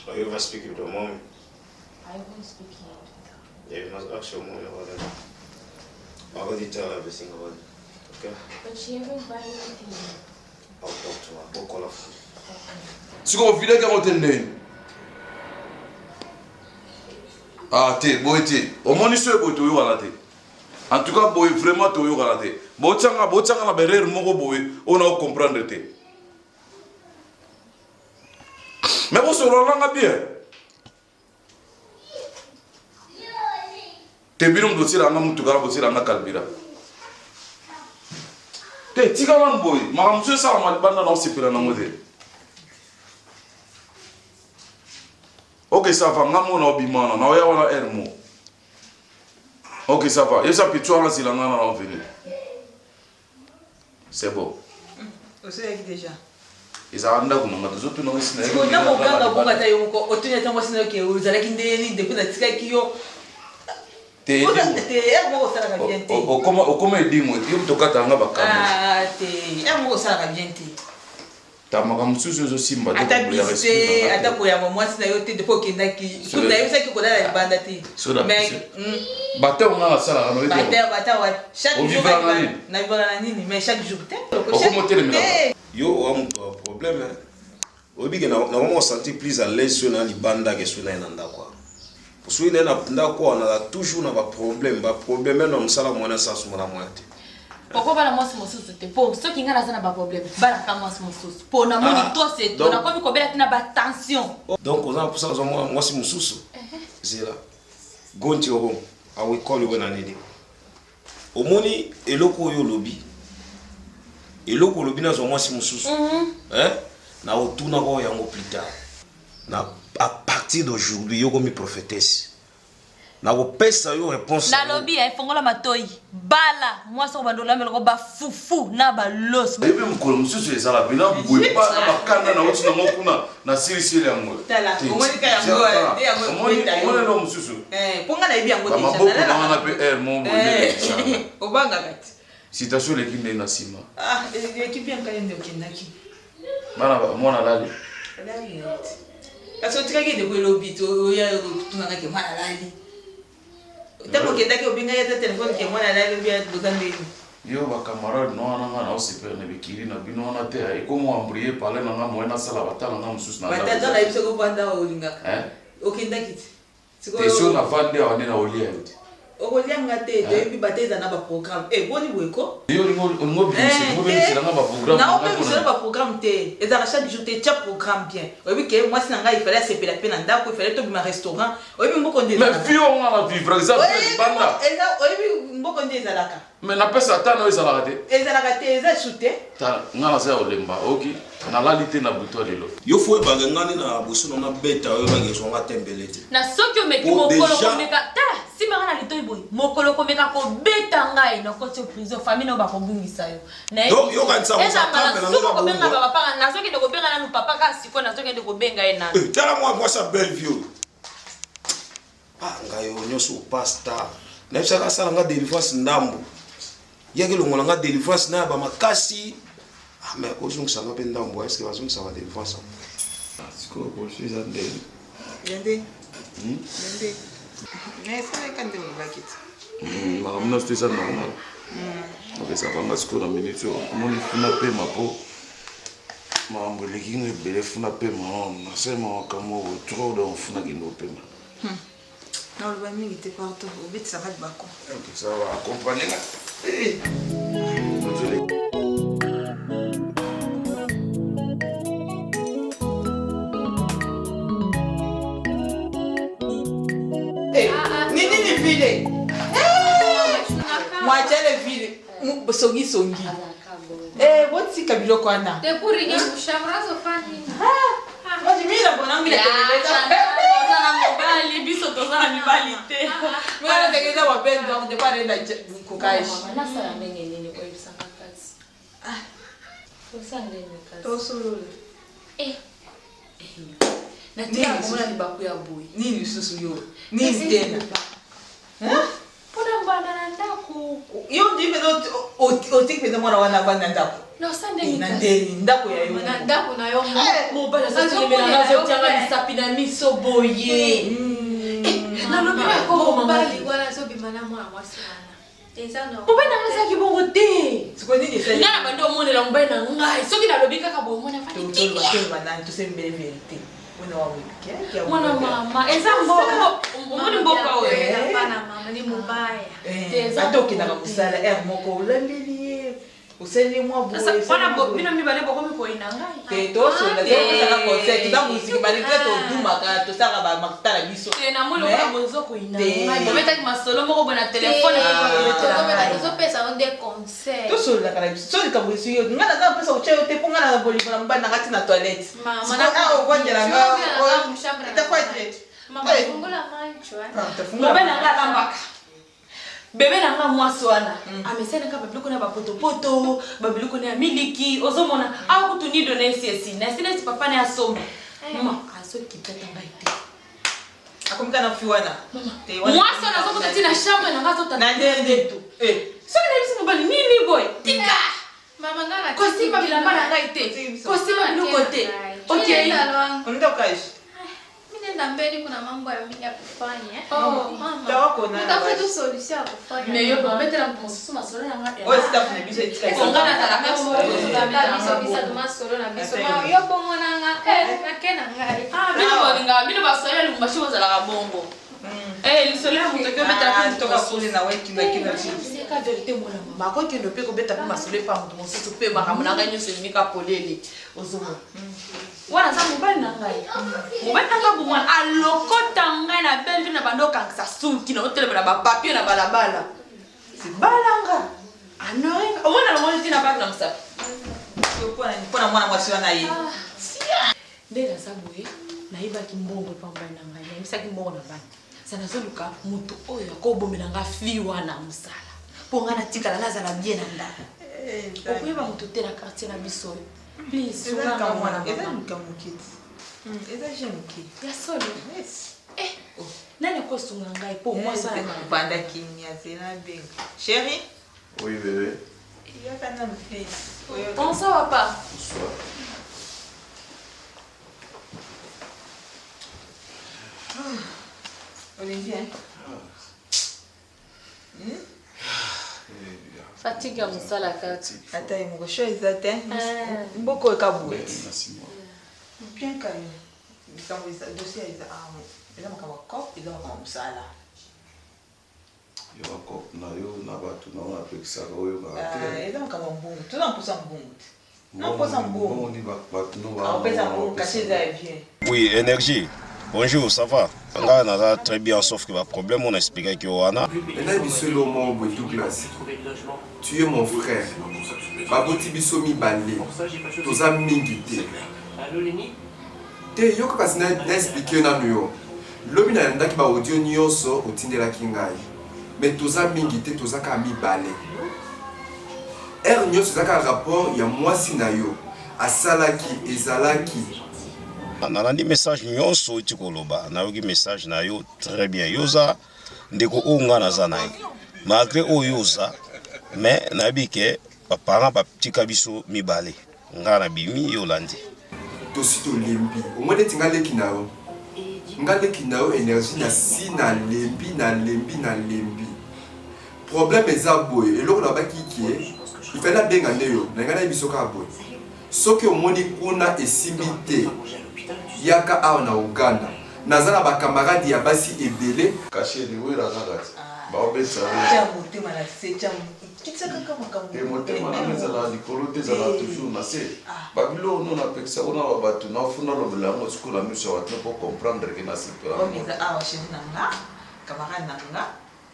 Oh, you ever speak with your mommy? I won't speak yet with her. Yeah, you must ask your mommy about that. I'll already tell her everything about it. Okay? But she haven't bought anything yet. I'll talk to her. I'll call her. Siko ofile kango te ndeni. Ah te, boy te. Omoni so boy toyokana te. En tout cas, boy vraiment toyokana te. Bochanga na berer moko boy, on a comprendre te. Mais vous serez bien. Te binum do sira nga mutu gara bo sira nga kalbira. Te tika lan boy, ma muso sa ma banda na osipira na ngode. Ok ça va, nga mona obimana na oya wana ermo. Ok ça va, yesa pitwa na silanga na venir. C'est bon. Aussi avec déjà. Izanda kunanga tuzotu na sina. Ko na mo kanga bonga ta yo ko otunya tango sina ke uzala kindeni depuis na tika kiyo. Te mo sala ka bien te. Okoma edimo yo mtokata nga bakama. Ah te mo sala ka bien te. Tamaka mususu zo simba de ko respect. Ata ko ya mo sina yo te depuis kindaki. Ko na yo sa ki ko na banda te. Mais bata nga sala ka no ete. Bata wa chaque jour na vivra na nini mais chaque jour te. Okoma telemela. Yo am problème. Obi que na vraiment sentir plus à l'aise sur na libanda que sur na nda quoi. Pour sur na nda quoi on a toujours na problème na msala mwana sa sumana mwate. Pourquoi bala mwasi mosusu te po ceux qui ngana sana ba problème bala ka mwasi mosusu po na moni to c'est to na komi ko bela tina ba tension. Donc on a pour ça mwasi mosusu. Zela. Gonti obo awi call you na nidi. Omoni eloko yo lobi. Eloko lobi na zo mwasi mosusu. Na otuna ko yango plus tard. Na à partir d'aujourd'hui yo comme prophétesse. Na ko pesa yo réponse. Na lobi fongola matoi. Bala mwasi ko bandola meloko ba fufu na ba los. Ebe mukolo mususu ezala bina boye pa na bakanda na otina ngokuna na siri yango. Tala, omoni ka yango yango. Omoni no mususu. Ponga na ibi yango déjà. Maboko na wana pe mon boye. Obanga kati. Citation l'équipe na sima. Ah, l'équipe bien quand même okendaki. Bana mwana lali. Lali. Parce que tu as gagné de l'hôpital, ya tunanga ke mwana lali. Tamo kendaki obinga ya téléphone ke mwana lali bia dozande. Yo ba camarade no ana na osipela na bikiri na bino na te ai komo ambrier parler na ngamo na sala batala na mususu na. Batala na ibiso ko panda olinga. Okendaki. Siko na fande wane na olia yote. Okolianga te debi bateza na ba programme. Boni weko. Yo ngo bisi na ba programme. Na on ba programme te. Ezala chaque jour te cha programme bien. Obi ke moi sinanga il fallait se la peine ndako il fallait to bima restaurant. Obi mboko ndeza. Mais fio on a vivre exemple banda. Obi mboko ndeza laka. Mais na pesa tano ezala te. Ezala te eza shooter. Ta ngala sa olemba. OK. Na lalite na buto lelo. Yo fo ebangani na boso na beta yo bangezo nga tembelete. Na soki omeki mokolo komeka ta si marana litoyi boy mokolo komeka ko beta ngai na koti prison famille no ba ko bungisa yo. Na yo kanisa mo sa kambe na nga ko benga ba papa na soki ndeko benga na papa ka siko na soki ndeko benga ena. Tala moi sa belle vieux. Ah ngai yo nyoso pastor. Na saka sala nga délivrance ndambo. Yaki longola nga délivrance na ba makasi. Ah mais aujourd'hui ça va pas ndambo est-ce que va ça va délivrance. Siko ko je suis en dé. Yende. Yende. Mais ça est quand même bakit. Makamna c'était ça normal. Ok ça va ngasiko na minute mo ni funa pe mapo. Mambo lekinga bele funa pe ma na sema kama trop de funa kindo pe ma. Non le bami était partout. Au bit ça va de bako. Ok ça va accompagner. Nini vile? Mwachele vile. Songi. What's kabilo kwana? Te puringa mushamrazo fani. Waji mira bona mira televisa. Na mobali biso tozana mibali te. Mwana tegeza wapenda wangu kwa nenda kukaishi. Na sala menge nini kwa ibisanga kazi. Tosande kazi. Tosolo. Na tena mbona ni baku ya boy. Nini susu yo? Nini tena? Pona mbanda na ndaku otiki peza mwana wana vanda ndako Non, ça n'est na ndeli ndako ya yo ndako na yo mobali azotelemela azotianga misapi na miso boye nalobi mobali wana azobima na mwana mwasi wana mobali nanga ezalaki bongo te sikonini nga na bandi omonela mobali na ngai soki nalobi kaka boye mwana tolobana tosembele verité mwana mama eza omoni mboka oyo bana mama ni mobaya ata okendaka mosala ere moko olambeli ye osali mwa bino mibale bokomi koyina ngai tosala concert toza musiki malgré todumaka tosaka bamakuta na biso namoni okola bozokoyina ngai bobetaki masolo moko boye na telefone tozopesa o nde concert tosololaka na biso so likambo esi yo nga naza napesa kotia yo te mpo nga na bolingo na mobali nanga ti na toilette okwandelanga mobali nanga alambaka bebe nanga mwasi wana amesenaka babiloko na bapotopoto babiloko na ya miliki ozomona akutu nido na esi esina esinesi papa na ya somba mama azokipeta ngai te akomika na fi wana mwasi wana azokuta ti na chambre nanga azotana ndendetu soki na bisi mobali nini boye tika mama ngana kosima bilamba na ngai te kosima biloko te okei ondokaje nenda mbele kuna mambo ya mingi ya kufanya tawako na utafuta solution ya kufanya mais yo bometela mosusu masolo na ngai oyo sitafuna biso etika ongana talaka masolo na biso yo bongo nanga nakena ngai bino bolinga bino basolela lumbashi bozalaka bongo lisolo ya moto oki obetala toka kule na wekinakina seka verité mwana mama akokende mpe kobeta mpe masolo epa moto mosusu mpe makambo na ngai nyonso elimika polele ozomona wana aza mobali na ngai mobali na ngai bomwana alokota ngai na belvi na bando okangisa suki na otelemela bapapie na balabala sibalanga anorenga omona lomoni ntina baki na mosapi mpona mwana mwasi wana ye nde naza boye nayebaki mbongo epa mobali na ngai nayebisaki mbongo na bani sa nazoluka motu oyo akobomela nga fi wana mosala mpo nga natikala nazala bien na ndako okoyeba motu te na quartier na biso oyo please eza jemuke ya solo nani akosunga ngai mpo banda kimia zela benga chéri Oui, bébé. yakana please bonsoir papa Bonsoir. Olivier fatigue ya mosala kati ata ye moko sho eza te mboko ekabueti Merci, moi. bien kayo likambo dossier eza makambo ya cop eza makambo ya mosala Yo encore na yo na bato na wana pekisaka oyo ba te. eza makambo ya mbongo toza mposa mbongo te na mposa mbongo ni bato no ba. apesa mbongo kashe eza ya bien. Oui, énergie. Bonjour, ça va? Nga naza très bien, sauf que le problème on expliqué que wana. Maintenant biso mon boy Douglas. Tu es mon frère. Baboti biso mi bande. Toza mingi te. Te yo kasi na expliquer na yo. Lobi na ndaki ba audio nyonso otindela kingai. Mais toza mingi te toza ka mi bale. Nyonso zaka rapport ya mwasi na yo. Asalaki ezalaki. Nalandi message nyonso oti koloba nayoki message na yo très bien yoza ndeko onga naza na ye malgré oyo yoza mais nayebi ke baparent batika biso mibale nga na bimi yolandi tosi tolembi omwene ti ngaleki na yo énergie na si na lembi problème eza boye eloko na baki kie ifele abenga nde yo na nga na yebi soki aboye soki omoni kuna esimbi te yaka awa na Uganda naza na bakamaradi ya basi ebele Caché ni wera ngati. Ba obetsa. ya motema na se cha kitaka kama makambo Et motema na meza la likolo te za toujours na se. Ba bilo no na pekisa ona ba bato na funa lo belango siku la miso wa pour comprendre que na se pera. omiza awa chéri nanga camarade nanga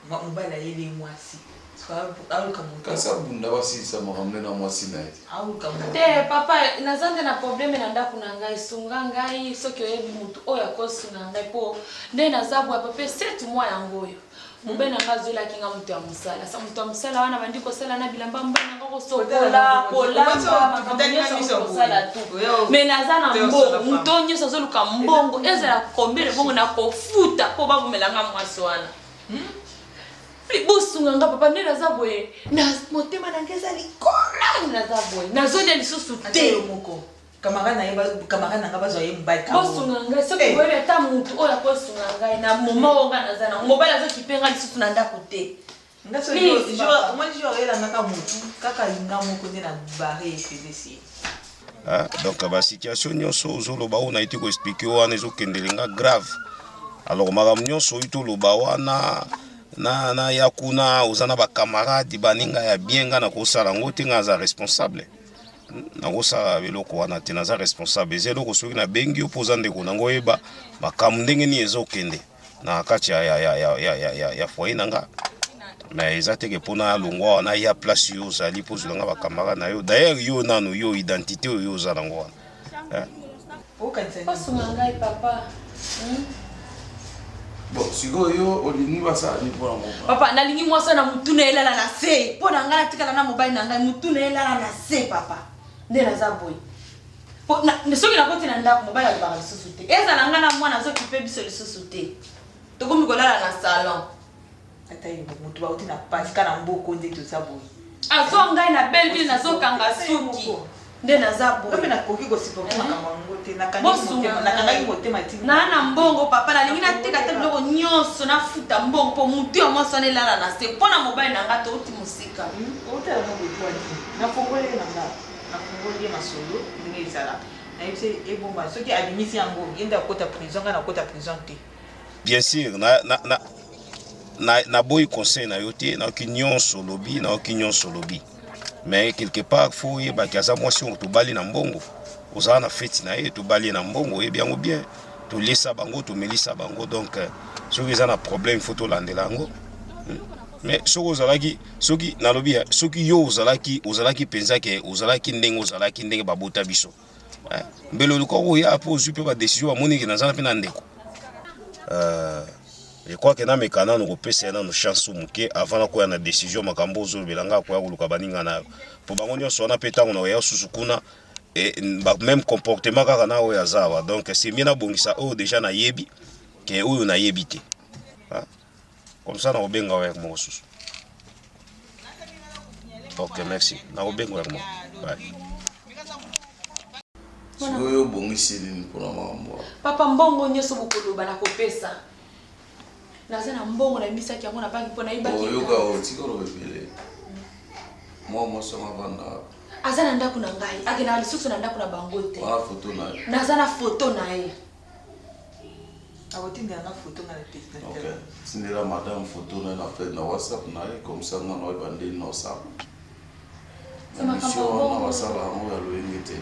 mobali ayeli mwasi aluka moto Kasa bunda basisa mahamne na mwasi na ete. aluka moto te papa naza nde na probleme na ndako na ngai sunga ngai soki oyebi motu oyo akosunga ngai mpo nde naza bwa papa 7 mois yango oyo mobali na ngai azoyelaki nga moto ya mosala sa moto ya mosala wana bandi kosala na bilamba mobali na ngai kosokola kolamba makambo nyonso kosala tu me naza na mbongo moto nyonso azoluka mbongo ezala kombele bongo na kofuta mpo babomela nga mwasi wana bosunganga papa nde naza boye na motema na ngeza likola naza boye nazolia lisusu te moko camarade na nga bazwa ye mobali bosunganga soki boyebi ata mutu oyo akosunga ngai na moma oyo nga naza nango mobali azokipe nga lisusu na ndako te omoni jour oyelangaka motu kaka nga moko nde na bare epedesi donc basituation nyonso ozoloba oyo naiti koexplike wana ezokendelenga grave alors makambo nyonso oyo toloba wana na ya kuna oza na bakamarade baninga ya bien nga nakosala yango te nga aza responsable nakosala biloko wana te naza responsable eza eloko soki nabengi yo mpo oza ndeko nango oyeba makambo ndenge nini ezokende na kati ya foyer na nga mais eza teke mpona alongwa wana ya place yo ozali mpo ozwilanga bakamarade na yo d'ailleurs yo nano yo identité oyo oza nango wana osunga ngai papa bon sikoyo olingi basala ni mpona mobali papa nalingi mwasi na mutu na elala na se mpo na ngai natikala na mobali na ngai mutu na elala na se papa nde naza boye soki nakoti na ndako mobali alobaka lisusu te ezala ngai na mwana azokipe biso lisusu te tokomi kolala na salon ata yo motu bauti na pasi ka na mboko nde toza boye azo ngai na belleville nazokanga suki nde naza boye nakoki kosiporte makambo yango te nakangaki motema ti na mbongo papa nalingi natika te biloko nyonso nafuta mbongo mpo mutu ya mwasi wana elala na se mpo na mobali na ngai touti mosika otalanga boetwadi nafongoli ye na nga nafongoli ye masolo ndenge ezala nayebisi ebomba soki abimisi yango ye nde akota prison ngai nakota prison te bien sûr na boyi conseil na yo te naoki nyonso lobi mais quelque part faut oyebaki aza mwasi oyo tobali na mbongo ozala na feti na ye tobali na mbongo oyebi yango bien tolesa bango tomelisa bango donc soki eza na problème faut tolandela yango mais soki ozalaki soki nalobi soki yo ozalaki mpenza ke ozalaki ndenge babota biso mbele oluka oya mpo ozwi mpe badesizio bamoniki nazana mpe na ndeko je crois que na mekana no kopesa na no chance muke avant na koya na décision makambo ozolobela nga koya koluka baninga na po bango nyonso wana pe tango na oya susu kuna même comportement kaka na oyo azawa donc c'est bien na bongisa oyo déjà na yebi ke oyo na yebi te comme ça na obenga oya mo susu ok merci na obenga oya mo bye sikoyo obongisi nini mpona makambo papa mbongo nyonso bokoloba nakopesa naza na mbongo na misaki yango na banki mpo nayibaki oyoka otikolo ebele mwa mwasonga vanda aza na ndako na ngai akendaka lisusu na ndako na bango te wana foto na ye naza na foto na ye akotindela foto nga na ok tindela madame foto na ye na fete na whatsapp na ye comme ça nga na oyeba ndeni na osala na mission wana basala yango ya loyenge te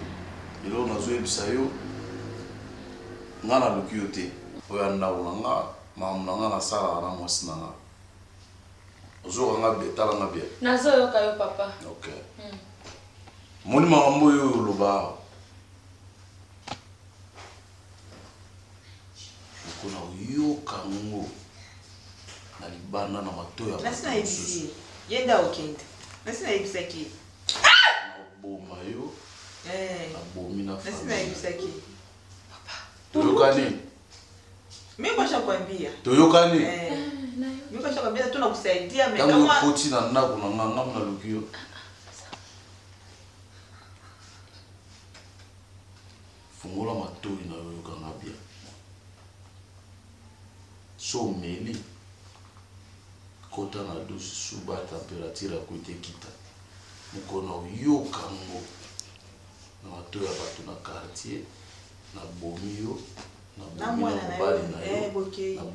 eloko nazoyebisa yo nga naluki yo te oyo andako na nga makambo na nga nasalaka na mwasi na nga ozokanga betalanga bien nazoyoka yo papa ok moni makambo oyo oloba okona oyoka ngo na libanda na matoyi ya nasi nayebisi ye nde okende nasi nayebisaki naboma yo nabomi na nasi nayebisaki toyokani mikosha kwambia toyokani mikosha kwambia tunakusaidia ntango okoti na ndako na nga ngamu naluki yo fungola matoyi na yo oyokanga bien so omeli kota na dusu suba température yako etekita mokona oyoka ngo na matoyi ya bato na quartier nabomi yo namwana na yo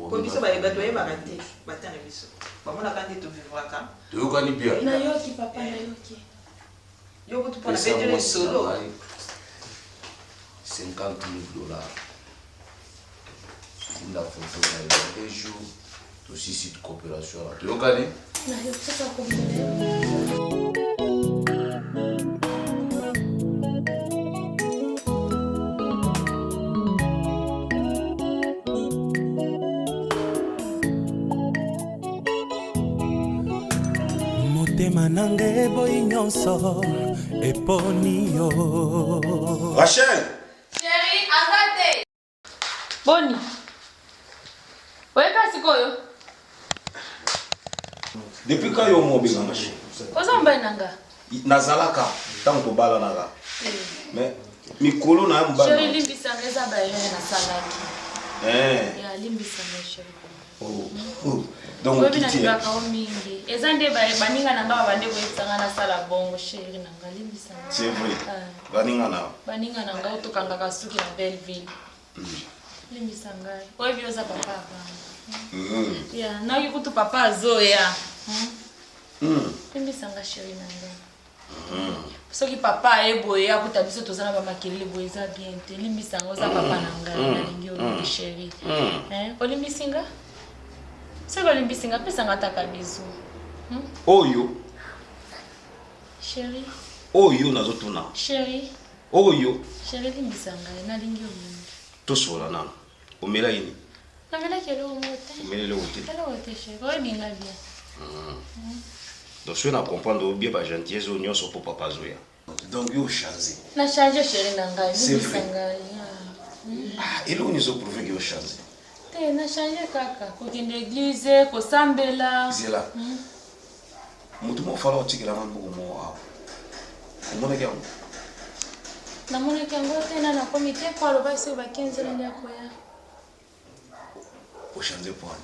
po biso bato bayebaka te batana biso bamonaka nde tovivraka toyokani bia nayoki papa nayoki yo kutu mpona bedele solo 50 000 $. Tinda foto na yo un jour aussi site coopération la toyokani nayoki sasa ko motema nanga eboyi nyonso eponi yo Rachel chéri azate boni oyeka sikoyo Depuis quand yo mo binga machi? Oza mba nanga. Nazalaka tant ko bala naga. Mais mikolo na mba. Chérie limbisa ngeza ba yene na salade. Ya limbisa na chérie. Oh. Donc kiti. Wewe na mingi. Ezande ba baninga nanga bande ko etsanga na sala bongo chérie nanga limbisa. C'est vrai. Baninga nanga utokanga kasuki na Belleville. Limbisa ngai. Wewe bioza papa. Ya, na kutu papa azoya. Limbisa nga chérie nanga. Soki papa eboye akuta biso tozana ba makelele boyeza bien te. Limbisa nga oza papa nanga na lingi o chérie. Olimbisinga? Seko limbisinga pesa nga taka biso. Oyo. Chérie. Oyo nazotuna. Chérie. Oyo. Chérie limbisa nga na lingi o mingi. Tosola nana. Omela ini. Na vela kelo mote. Omela le wote. Kelo wote chérie. Oyo binga bien. Donc je na comprendre bien ba gentillesse onyo so pour papa zoya. Donc yo changer. Na changer chérie nanga limbisa nga. Il on nous a prouvé que yo changer. Te na changer kaka. Kokende église, ko sambela. Zela. Mutu mo fala otikela mambo mo wa. Umona kya. Na mona kyango tena na comité kwa lo basi ba 15 ndio yakoya. O changer point.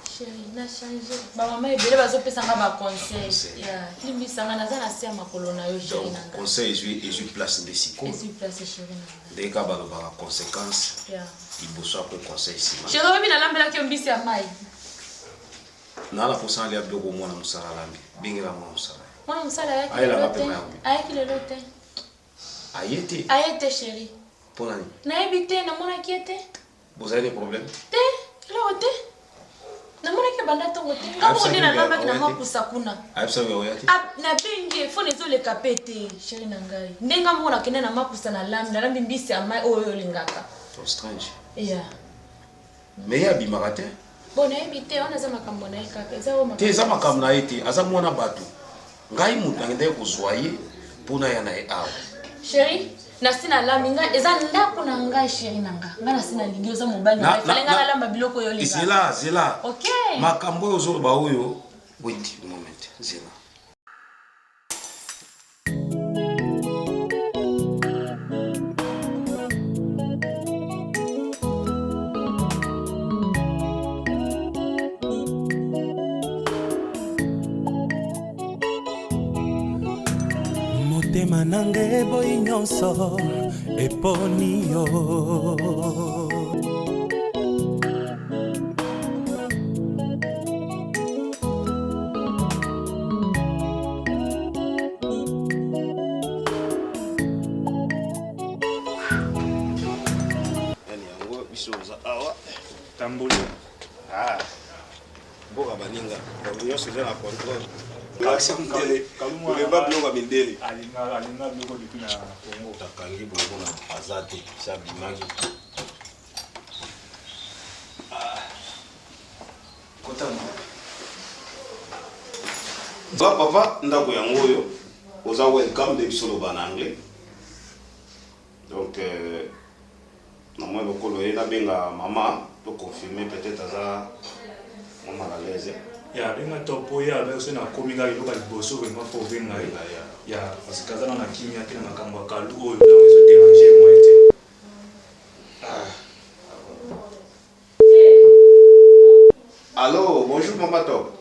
Chérie, na changer. Ba mama ebele bazopesa nga ba conseil. Ya, limbisa nga naza na sia makolo na yo chérie nanga. Conseil je place de siko. Je place chérie nanga. Dès ka ba ba conséquence. Ya. Il bosso après conseil si. Chérie, obi na lambela ki mbisi ya mai. Na la posa ali abdoko mwana musala lambi. Bingira mwana musala. Mwana musala yake. Ayaki lelo te. Ayete. Ayete chérie. Pour nani? Na ebite na mona kiete. Vous avez des problèmes? Te, lelo te. Na mona ki banda tongo te. Ngamo ndina namba ki na mapusa kuna. Ayepsa we oyati. Na bingi fone zo le kapete chérie nangai. Ndenga mona kene na mapusa na lambi mbisi ya mai oyo lingaka. So strange. Yeah. Mais ya bimarate. Bona ebite ona za makambo na ekaka. Eza o makambo. Te za makambo na ete, aza mwana batu. Ngai mutu ngende ko zoyer pona ya na e awa. Chérie, na sina lambi nga eza ndako na ngai chérie nanga. Nga na sina lingi oza mobali na fale nga lamba biloko yo linga. Zela. Okay. Makambo yo zo ba oyo. Wait a moment. Zela. motema nange boyi nyonso eponi yo Tambuli. Boga baninga. Yo se la contrôle. Kuleba bloga mindeli. Alinga bloga depuis na Congo. Takangi bongo na azati sabimagi. Kotama. Ba papa ndako yango yo. Oza welcome de bisolo ba en anglais. Donc normalement le colo est benga maman pour confirmer peut-être ça maman à l'aise. Ya benga topo ya ba so na kominga iloka liboso vraiment faut benga ya parce que na kimia tena makambo kalu oyo na wezo déranger moi été. Allô, bonjour maman top.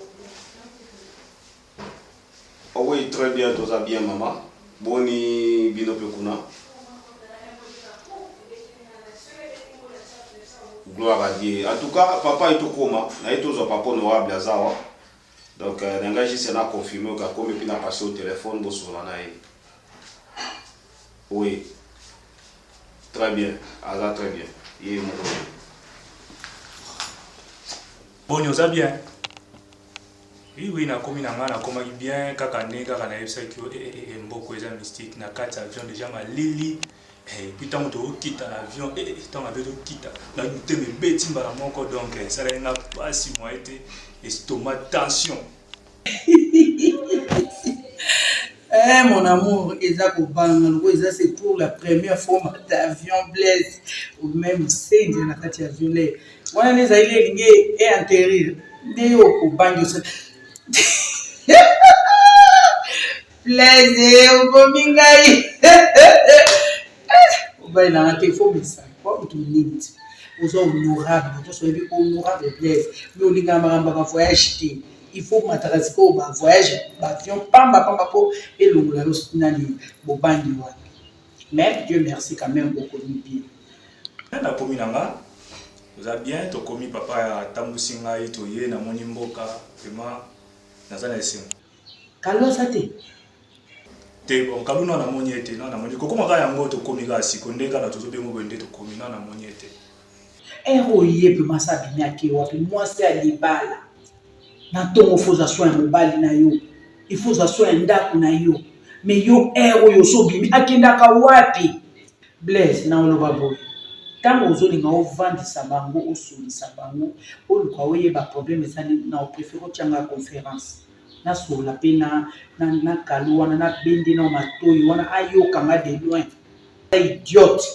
Oh oui, très bien, tout ça bien maman. Boni binope kuna. Gloire à Dieu. En tout cas, papa est au coma. Il est toujours papa honorable à Zawa. Donc, l'engagé s'est confirmé que comme il a passé au téléphone, bon sur oui. Très bien. Aza très bien. Il est mort. Bon, nous a bien. Oui, na komi na ngana koma bien kaka nega kana yebisa ki mboko eza mystique na kati avion déjà malili. Puis tant que quitte l'avion tant avec quitte la teme beti mbala moko donc ça n'a pas si moi été estomac tension. Mon amour, c'est pour la première fois d'avion Blaise ou même c'est de la carte avion. Moi les aïlés et atterrir. Deo au banyo. Plaisir, au bomingai. Au banyo, il a un téléphone, mais ça. Quoi, tu l'es. Aux honorables, tu sois honorable, Blaise. Mais au Ligamara, on va voyager. Il faut m'intéresser au voyage, avion, pamba, et le moulin, au banyo. Mais Dieu merci quand même beaucoup de bien. Na komi nanga oza bien to komi papa ya tambusi ngai to ye na moni mboka vraiment naza na esengo Kalo sate te bon kalu na moni ete na moni kokoma ka yango to komi ka sikonde ka na tozo bengo bende to komi na moni ete ero yepe masabi nyake wapi mwasi alibala na tongo foza soin mobali na yo il faut za soin ndako na yo mais yo ero yo so bimi akendaka wapi Blaise na oloba boy tango ozolinga ovandisa bango osolisa bango oluka oyeba problème ezali na opréféré otianga conférence nasola mpe na kalu wana nabende na matoyi wana ayokanga de loin idiote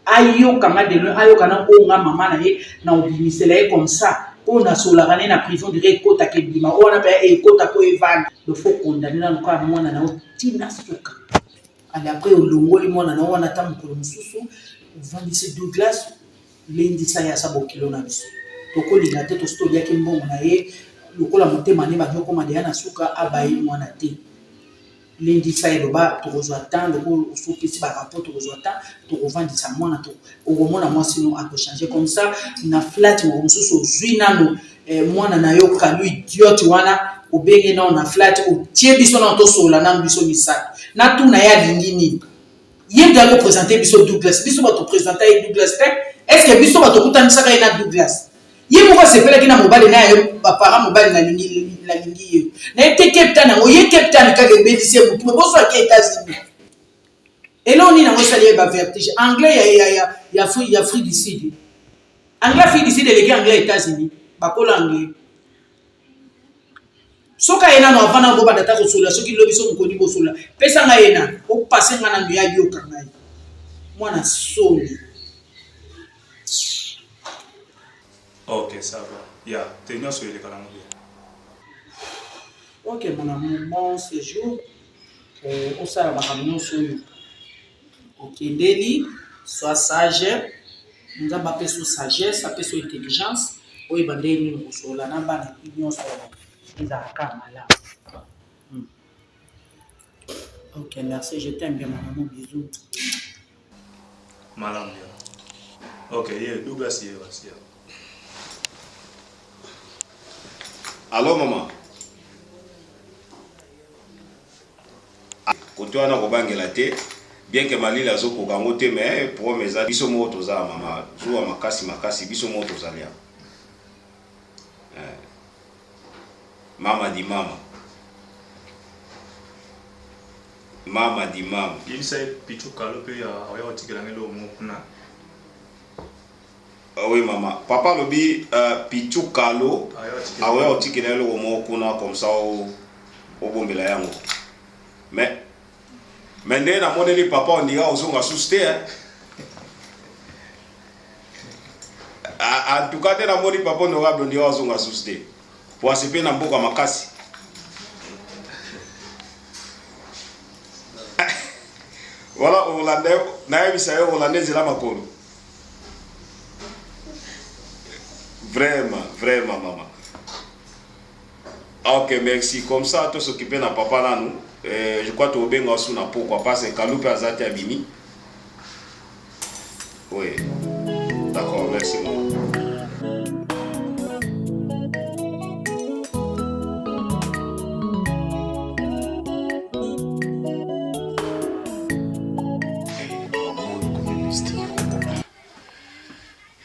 ayokanga de loin ayokana onga mama na ye na obimisela ye comme ça mpo nasolaka ne na prison dire ekotaka ebima wana mpe ekota po evanda lofo condamné na lokola mwana na yo tina suka ale après olongoli mwana na wana ata mokolo mosusu ovandisi Douglas lendisa ya sa bokilo na biso tokolinga te tosi toliaki mbongo na ye lokola motema ne babiokoma deya na suka abaye mwana te lendisa ye loba tokozwa temps loko osopesi barapport tokozwa temps tokovandisa mwana okomona mwasi no akochange comme ça na flat moko mosusu ozwi nano mwana na yo kalu idiote wana obenge nao na flat otie biso nao tosola nano biso misato na tuna ye alingi nini ye nde akopresente biso Douglas biso bato présente ye Douglas te est-ce que biso bato okutanisaka ye na Douglas ye moko asepelaki na mobali na ye bapara mobali nalingi ye na ye te capitaine yango ye capitaine kaka ebelisi ye motu bozwaki États-Unis elo nini yango esali ye bavertige anglais ya Afrique du Sud anglais Afrique du Sud eleki anglais États-Unis bakola anglais soka ye nano avanda ngo banda ta kosola soki lobi so mokoni bosola pesa nga ye na opase nga na nuya yoka ngai mwana soli. ok ça va ya te nyonso elekala ngo bien ok mon amour bon séjour osala makambo nyonso oyo okendeli sois sage nzambe apesa sagesse apesa intelligence oyeba ndenge nini kosola na bana nyonso ezalaka malamu. Ok, merci, je t'aime bien, maman, bisous. Malamu bien. Ok, yeah, Douglas here. Allô maman. Koto wana kobangela te bien que malila azokoka ngo te mais promesa biso moko tozala mama zuwa makasi biso moko tozalia mama di mama il sait pichu kalo pe ya oya otikela ngelo mo kuna oui mama papa lobi pichu kalo aoya otikela ngelo mo kuna comme ça o bombela yango mais nde na modeli papa ondira ozonga suste en tout cas te na moni papa honorable ondira ozonga suste po asepe na mboka makasi voilà hollandais nayebisa yo hollandais ezela makolo vraiment maman. Ok, merci. Comme ça, tout s'occuper na papa là nous. Je crois que tu bien aussi na pourquoi pas c'est Kaloupe Azati Abimi. Oui. D'accord, merci maman.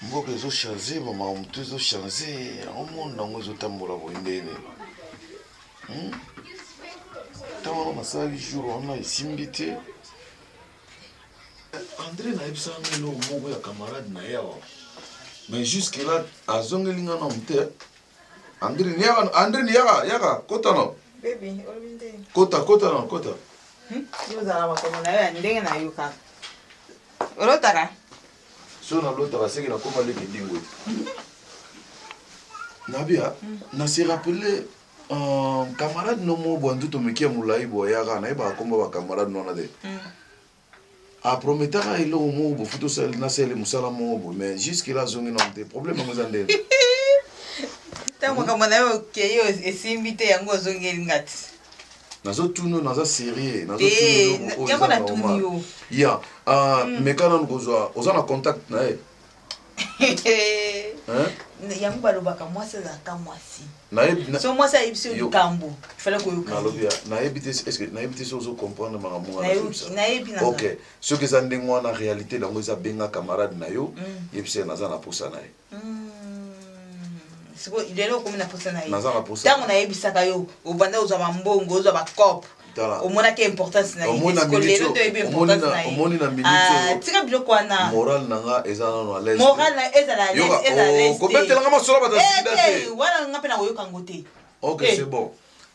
mboka ezochange mama motu ezochange omona yango ezotambola boyendene ntango wana nasalaki jour wana esimbi te André nayebisaka nga eloko moko ya camarade na ye awa mais jusque là azongeli nga nano te André ni yaka kota no kota no kota yozala makomo na yo ya ndenge na yo kaka olotaka so nalotaka seke nakoma leki ndingo Nabia, na se rappeler camarade no mo bo nduto mekia mulai bo ya ga na iba komba ba camarade no na de. A prometaka ilo mo bo futo sel na sel musala mo bo mais jusque là zongi non des problèmes mo zande. Tango kama na yo ke yo esimbite yango zongi ngati. Nazo tuno naza sérieux, nazo tuno. Yako na tuni yo. Ya, mekana ngozwa, ozana contact na e. Yango balobaka mwasi ezalaka mwasi. So mwasi ayebisi yo likambo ifale koyoka. Nayebi te, est-ce que nayebi te sozo comprendre makambo wana? Nayebi na. Ok, soki eza ndenge wana réalité nango eza benga camarade na yo, yebisi naza na posa na ye. Siko ilelo komi na posa na ye. Naza na posa. Tango nayebisaka yo, obanda ozwa bambongo, ozwa bakop. Omona ke importance na ye. Siko lelo to yebi importance na ye. Omoni na minute. Tika biloko wana. Moral nanga eza na l'aise. Moral na eza na l'aise, eza na l'aise. Ko betela ngama sola bata sida te. Wana ngape na koyoka ngote. Ok, c'est bon.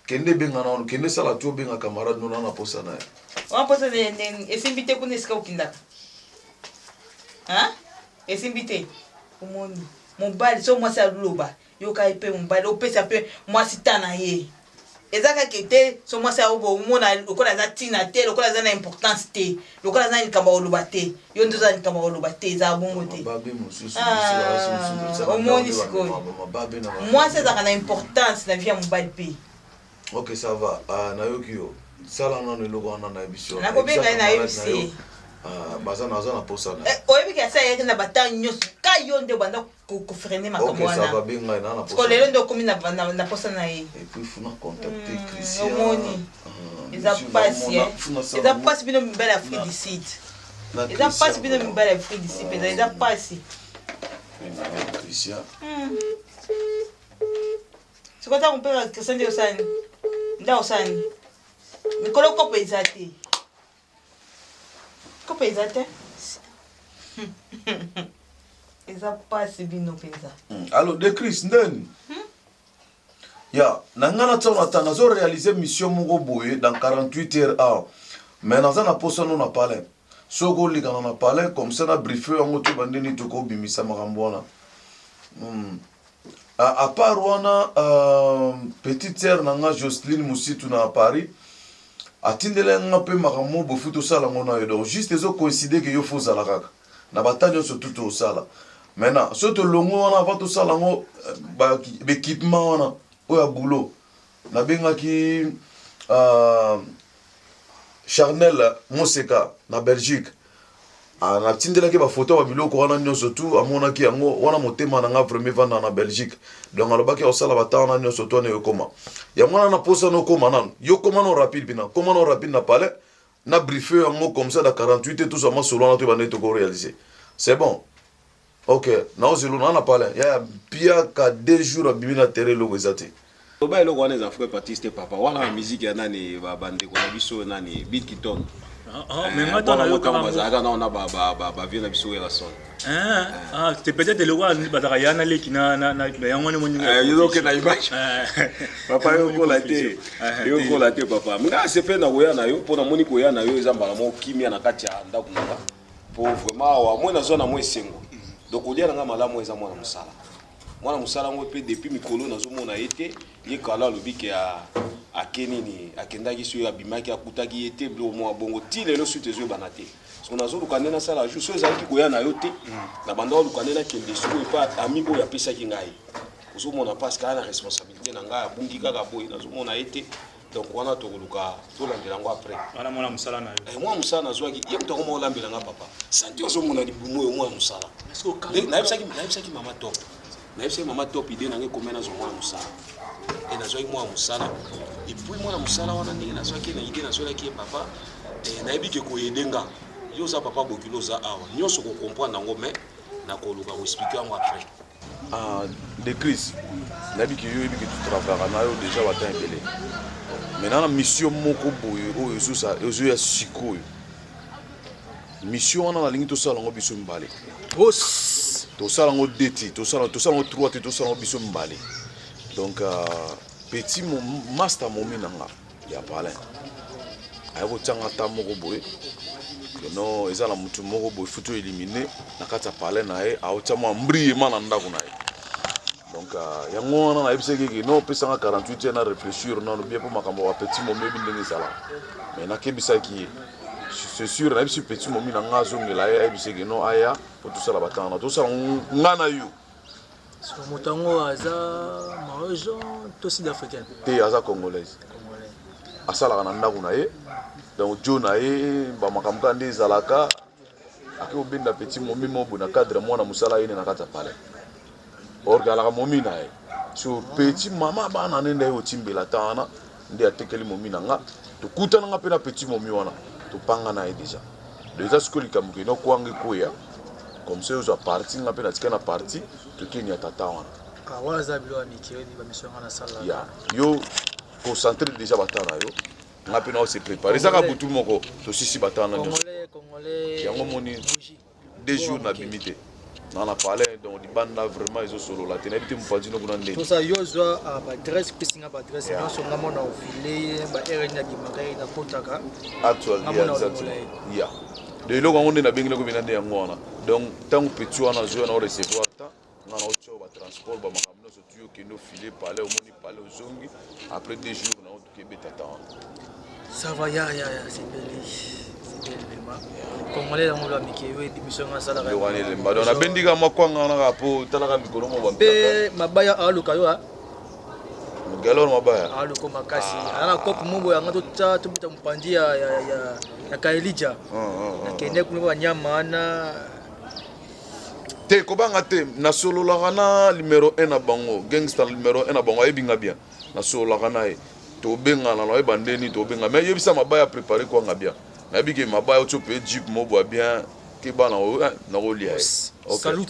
Kende benga na kende sala tu benga camarade no na posa na ye. Wana posa ne esimbite kuna esika okindaka. Hein? Esimbite. Omoni. Mobali so mwasi aluloba. Yoka ipe mobali opesa pe mwasi tana ye. Ezaka kete so mwasi aobo mona lokola za tina te lokola za na importance te lokola za likamba oloba te yo ndo za likamba oloba te za bongo te. Babe mususu. Omoni sikoyo. Mwasi ezaka na importance na vie ya mobali pe. Ok, ça va. Na yoki yo. Sala na eloko wana na ebiso. Na kobenga na ebisi. Baza na posa na. Oyebi ke asa yeke na bata nyonso ka yo nde banda ko freiner makambo wana. Ok, ça va benga na posa. Ko lelo ndo komi na posa na ye. Et puis faut na contacter Christian. Omoni. Eza pasi eza pasi bino mbele Afrique du Sud. Eza pasi bino mbele Afrique du Sud. Eza pasi. Christian. Sikota kumpela Christian ndio sana. Ndio sana. Mikolo kopo eza te. Kopo eza te. Eza pasi bino peza. Alors de Chris ndeni. Ya, nangana tsona tana zo réaliser mission moko boye dans 48 heures. Mais naza na posa no na palais. Soko ligana na palais comme ça na briefer yango to bandeni to ko bimisa makambo wana. À part wana petite sœur nanga Jocelyne Musitu na Paris. Atindele nga pe makambo bo futo sala ngona yo. Donc juste ezo coïncider que yo faut sala kaka. Na batanyo surtout to sala. Maintenant, surtout longo wana va to sala ngo ba équipement wana oya boulot. Na benga ki Charnel Moseka na Belgique. Na tindela ke ba photo ba biloko wana nyonso tout amona ki yango wana motema na nga premier vanda na Belgique. Donc alobaki osala batana nyonso to na yokoma. Ya mwana na posa no koma nan. Yokoma no rapide bina. Comment no rapide na palais na briefer yango comme ça dans 48 et tout ça ma solo na to ba neto ko réaliser. C'est bon. Ok, na ozelo na palais. Ya pia ka 2 jours bimina terre lo ezati. Oba eloko wana eza frère Baptiste papa wana musique ya nani ba bande ko na biso nani Beat Kiton. Mais moi dans la yo kama bazaka na ona ba vie na biso ya son. C'est peut-être le roi ni badara yana leki na yango ni moni. Yo ke na image. Papa yo ko la te. Yo ko la te papa. Nga se pe na koya na yo pona moni koya na yo eza mbala mo kimia na kati ya ndako nga. Pour vraiment wa moi na zona mo esengo. Donc olia nga malamu eza mwana musala. Mwana musala ngo pe depuis mikolo na zo mona ete ye kala lobiki ya akenini akendaki so ya bimaki akutaki yete blo mo bongo ti lelo suite zo banate. So na zo lukane na sala ju so ezaki koya na yo te. Na banda lukane na kende so pa ami bo ya pesa ki ngai. Zo mona parce que na responsabilité na ngai abungi kaka boy na zo mona ete. Donc wana to luka to landela ngo après. Wana mwana musala na yo. Mwana musala na zo ki ye mutako mo lambela nga papa. Santi zo mona libumo yo mwana musala. Na yebisaki mama top. Na yebisaki mama top idée na ngai komena zo mwana musala. Et na zo mwana musala. Et puis mwana musala wana ndenge na zo ki na idée na zo ki papa. Na yebiki ko yedenga. Yo za papa bokilo za awa. Nyoso ko comprendre ngo mais na ko luka ko expliquer ngo après. De Chris, nabiki yo yebiki tu travailles na yo déjà wata ebele. Maintenant la mission moko boye o ezusa ezo ya sikoyo. Mission wana na lingi to sala ngo biso mbale. To sala ngo deti, to sala ngo trois, to sala ngo biso mbale. Donc petit master momi nanga ya pala. Ayo tanga ta moko boye. Non, ezala mutu moko boye futu éliminer na kata pala na e ayo tama mbri mana ndako na e. Donc yango wana na yebisaki ke non pesanga 48 na réfléchir non bien pour makambo wa petit moment bindenge sala. Mais na kebisaki c'est sûr na yebisi petit moment na ngazongela ya yebisaki non aya pour tout ça la batana. Tout ça ngana yo. So motango aza marojo to sud-africain. Te aza congolaise. Asala kana ndaku na ye. Donc jo na ye ba makambo nde zalaka. Aki obinda petit moment mobu na cadre mwana musala yene na kata pale. Orgala momi na ye. So petit mama bana nende yo timbela tana ndi atekeli momi na nga. To kutana nga pe na petit momi wana. To panga na ye déjà. Déjà skoli kamuke no kwangi kuya. Comme ça aux parti nga pe na tika na parti to kenya tata wana. Ah wana za bilo amikiri ba mission na sala. Ya. Yo concentré déjà batana yo. Nga pe na o se préparer. Ça ka butu moko to sisi batana nyo. Congolais. Yango moni 2 jours na bimité. On a parlé donc du bande là vraiment ils ont solo la tenue petit mupadi no kuna ndé tout ça yo zo a adresse pissinga ba adresse non so ngamo na ofile ba ere na dimaka na kotaka actuellement ya de lo ngonde na bengile ko binande yango wana donc tant petit wana zo na recevoir ta ngana ocho ba transport ba makamno so tuyo kendo filer parler au moni parler aux zongi après 2 jours na oto kebeta ta ça va ya c'est belle Congolais dans le miki oui démission à sala yo wane le mbado na bendiga makwanga na kapo talaka mikolo mo bampa pe mabaya aluka yo ha mugalo mabaya aluko makasi ana kopu mungu ya ngato ta tubita mpandi ya kaelija na kende kuno nyama na te kobanga te na solo la kana numéro 1 na bango gangster numéro 1 na bango ayebinga bien na solo la kana e to benga na lo bandeni to benga mais yebisa mabaya préparer kwa ngabia na biki mabaya ocho pe jeep mobo bien ke bana na rolia salut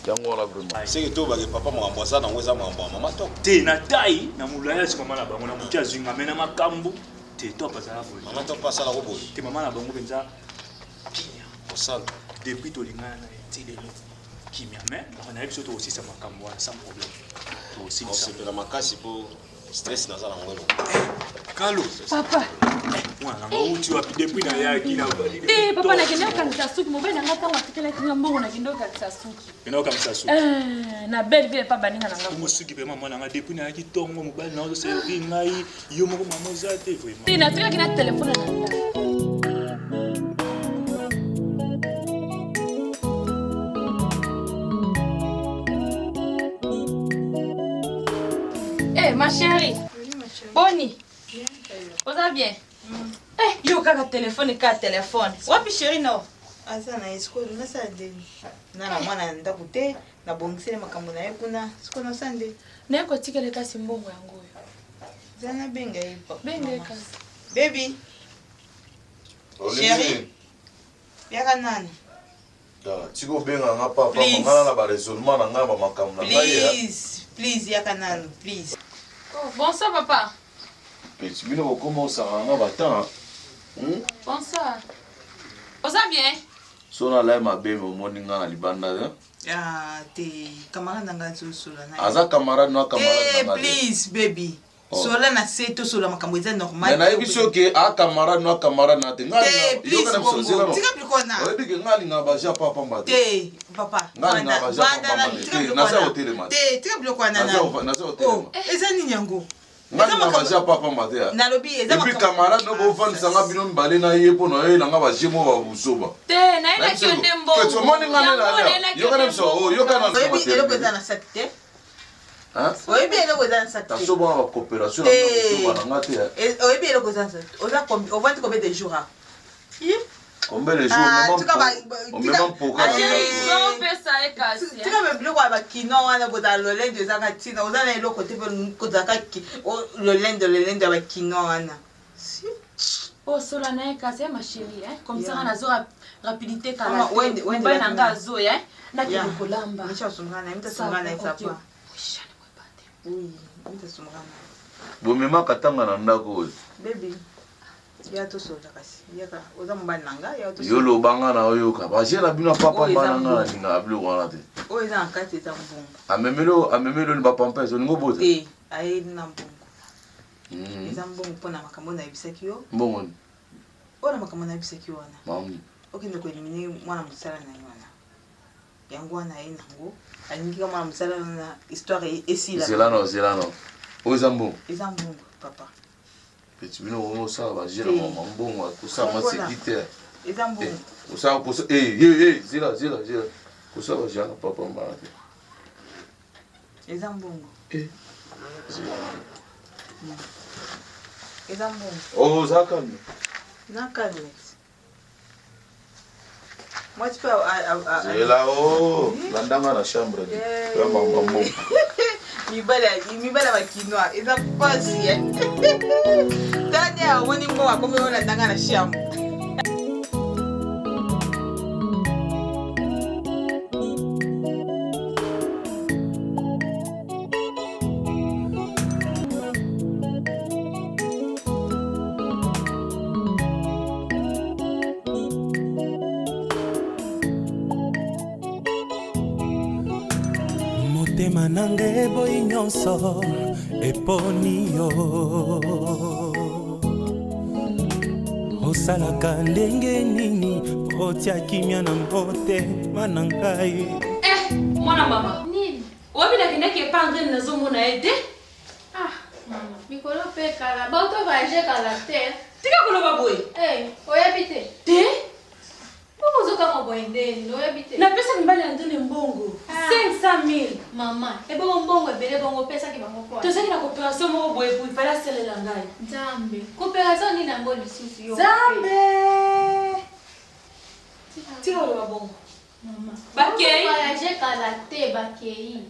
yango na vraiment c'est que to ba ke papa mo ambosa na ngweza mo ambo mama to te na tai na mulaya si mama na bango na mutia zinga mena makambo te to pasala boli mama to pasala ko boli te mama na bango benza osala depuis to lingana na tidelo kimia mais on a eu aussi ça makambo sans problème to aussi ça c'est la makasi pour stress na zala ngolo Kalo papa mwana ngauti wapi depuis na yaki na te papa na kenda kanisa suki mobile na ngata watikela kinga mbongo na kendo kanisa suki ina kanisa suki na belle vie pa baninga na ngako musuki pe mama na depuis na yaki tongo mobile na zo servir ngai yo moko mama zate vraiment te na tuka kina telefone na nga ma chérie. Bonnie. Vous allez bien? Eh, yo kaka téléphone ka téléphone. Wapi chérie no? Asa na escole na sande. Na na mwana ndaku te na bongisele makambo na ye kuna. Siko na sande. Na ko tikele kasi mbongo yango yo. Zana benga ipo. Benga kasi. Baby. Chérie. Yaka nani? Tiko benga nga papa ngana na ba raisonnement na nga ba makambo na ngai. Please yaka nani, please. Oh, bonsoir papa. Petit bino ko commencer nga batan. Bonsoir. Vous allez bien? Sona la ma be mo moninga na libanda. Ah, te camarade nga sola na. Aza camarade no camarade na. Please baby. Sola na seto sola makambo eza normal. Na yebiso ke a camarade no camarade na te ngali yo kana msozela no. Tika plikona. Oyebi ke ngali nga baja papa mbate. Te papa. Ngali nga baja papa mbate. Na sa hotel mate. Te tika plikona na. Na sa hotel. Eza nini yango? Ngali nga baja papa mbate. Na lobi eza makambo. Et puis camarade no bo fan sanga bino mbale na ye po no ye na nga baje mo ba busoba. Te na ina kyonde mbo. Ke to moni ngane na. Yo kana mso o yo kana mso. Oyebi eloko eza na sakte. Oyebi eloko eza na sakte. Taso ba coopération na busoba na ngate. Oyebi eloko eza na sakte. Oza au moins combien de jours? Combien de jours on me même pourquoi tika me biloko ya bakino wana kozala lolende ezaka ntina oza na eloko te mpe kozalaka lolende ya bakino wana osola na ye kasi ma chérie comme ça na zo rapidité kala mobali na nga azoya nakende kolamba bomemaka tanga na ndako oyo ya to sola kasi yaka oza mobali nanga ya to yo lobanga na oyoka bajela bino papa mbana nga ninga ablo wana te oyo eza nkati eza mbongo amemelo ni bapampa ezo ningo bota te ayeli na mbongo eza mbongo mpona makambo na yebisaki yo mbongo ni oyo na makambo na yebisaki yo wana mamu okende koelimine mwana mosala na ye wana yango wana ye nango alingi kama mosala na histoire esila zelano oza mbongo eza mbongo papa petit bino osala bagire mama mbongo akosala masécuritaire eza mbongo osala kosa zela kosala bagire papa mbala te eza mbongo eza mbongo oza calme na calme moi tu peux zela landanga na chambre ya mama mbongo mibala bakinoa eza pasi tani amoni mbongo akomi oyo landanga na chambre motema nanga eboyi nyonso eponi yo osalaka ndenge nini mpo otia kimia na motema na ngai mwana mama nini wabinakendaki epangeni nazomona ye te mama mikolo mpe kala bato voyage kala te tika koloba boye oyebi te te ozokanga boye ndeni oyebi te napesa mibali ya ndene mbongo 500,000 mama ebongo mbongo ebele bongo opesaki bango kwa tozaki na coopération moko boye po ifali asalela ngai nzambe coopération nini yango lisusu yo nzambe tika koloba bongo mama bakei voyage kala te bakei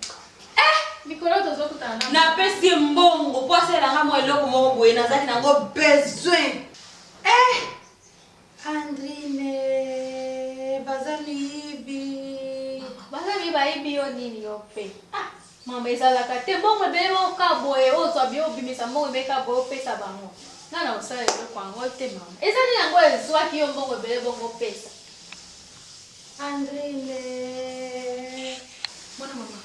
mikolo tozokutana napesi ye mbongo mpo asalelanga mo eloko moko boye nazalaki nango besoin Andrine baza miyibi bayibi yo nini yo mpe mama ezalaka te mbongo ebele boka boye ozwa bie obimisa mbongo ebeka boye opesa bango nana osala eloko yango te mama eza nini yango ezwaki yo mbongo ebele bongo opesa Andrine mwana mama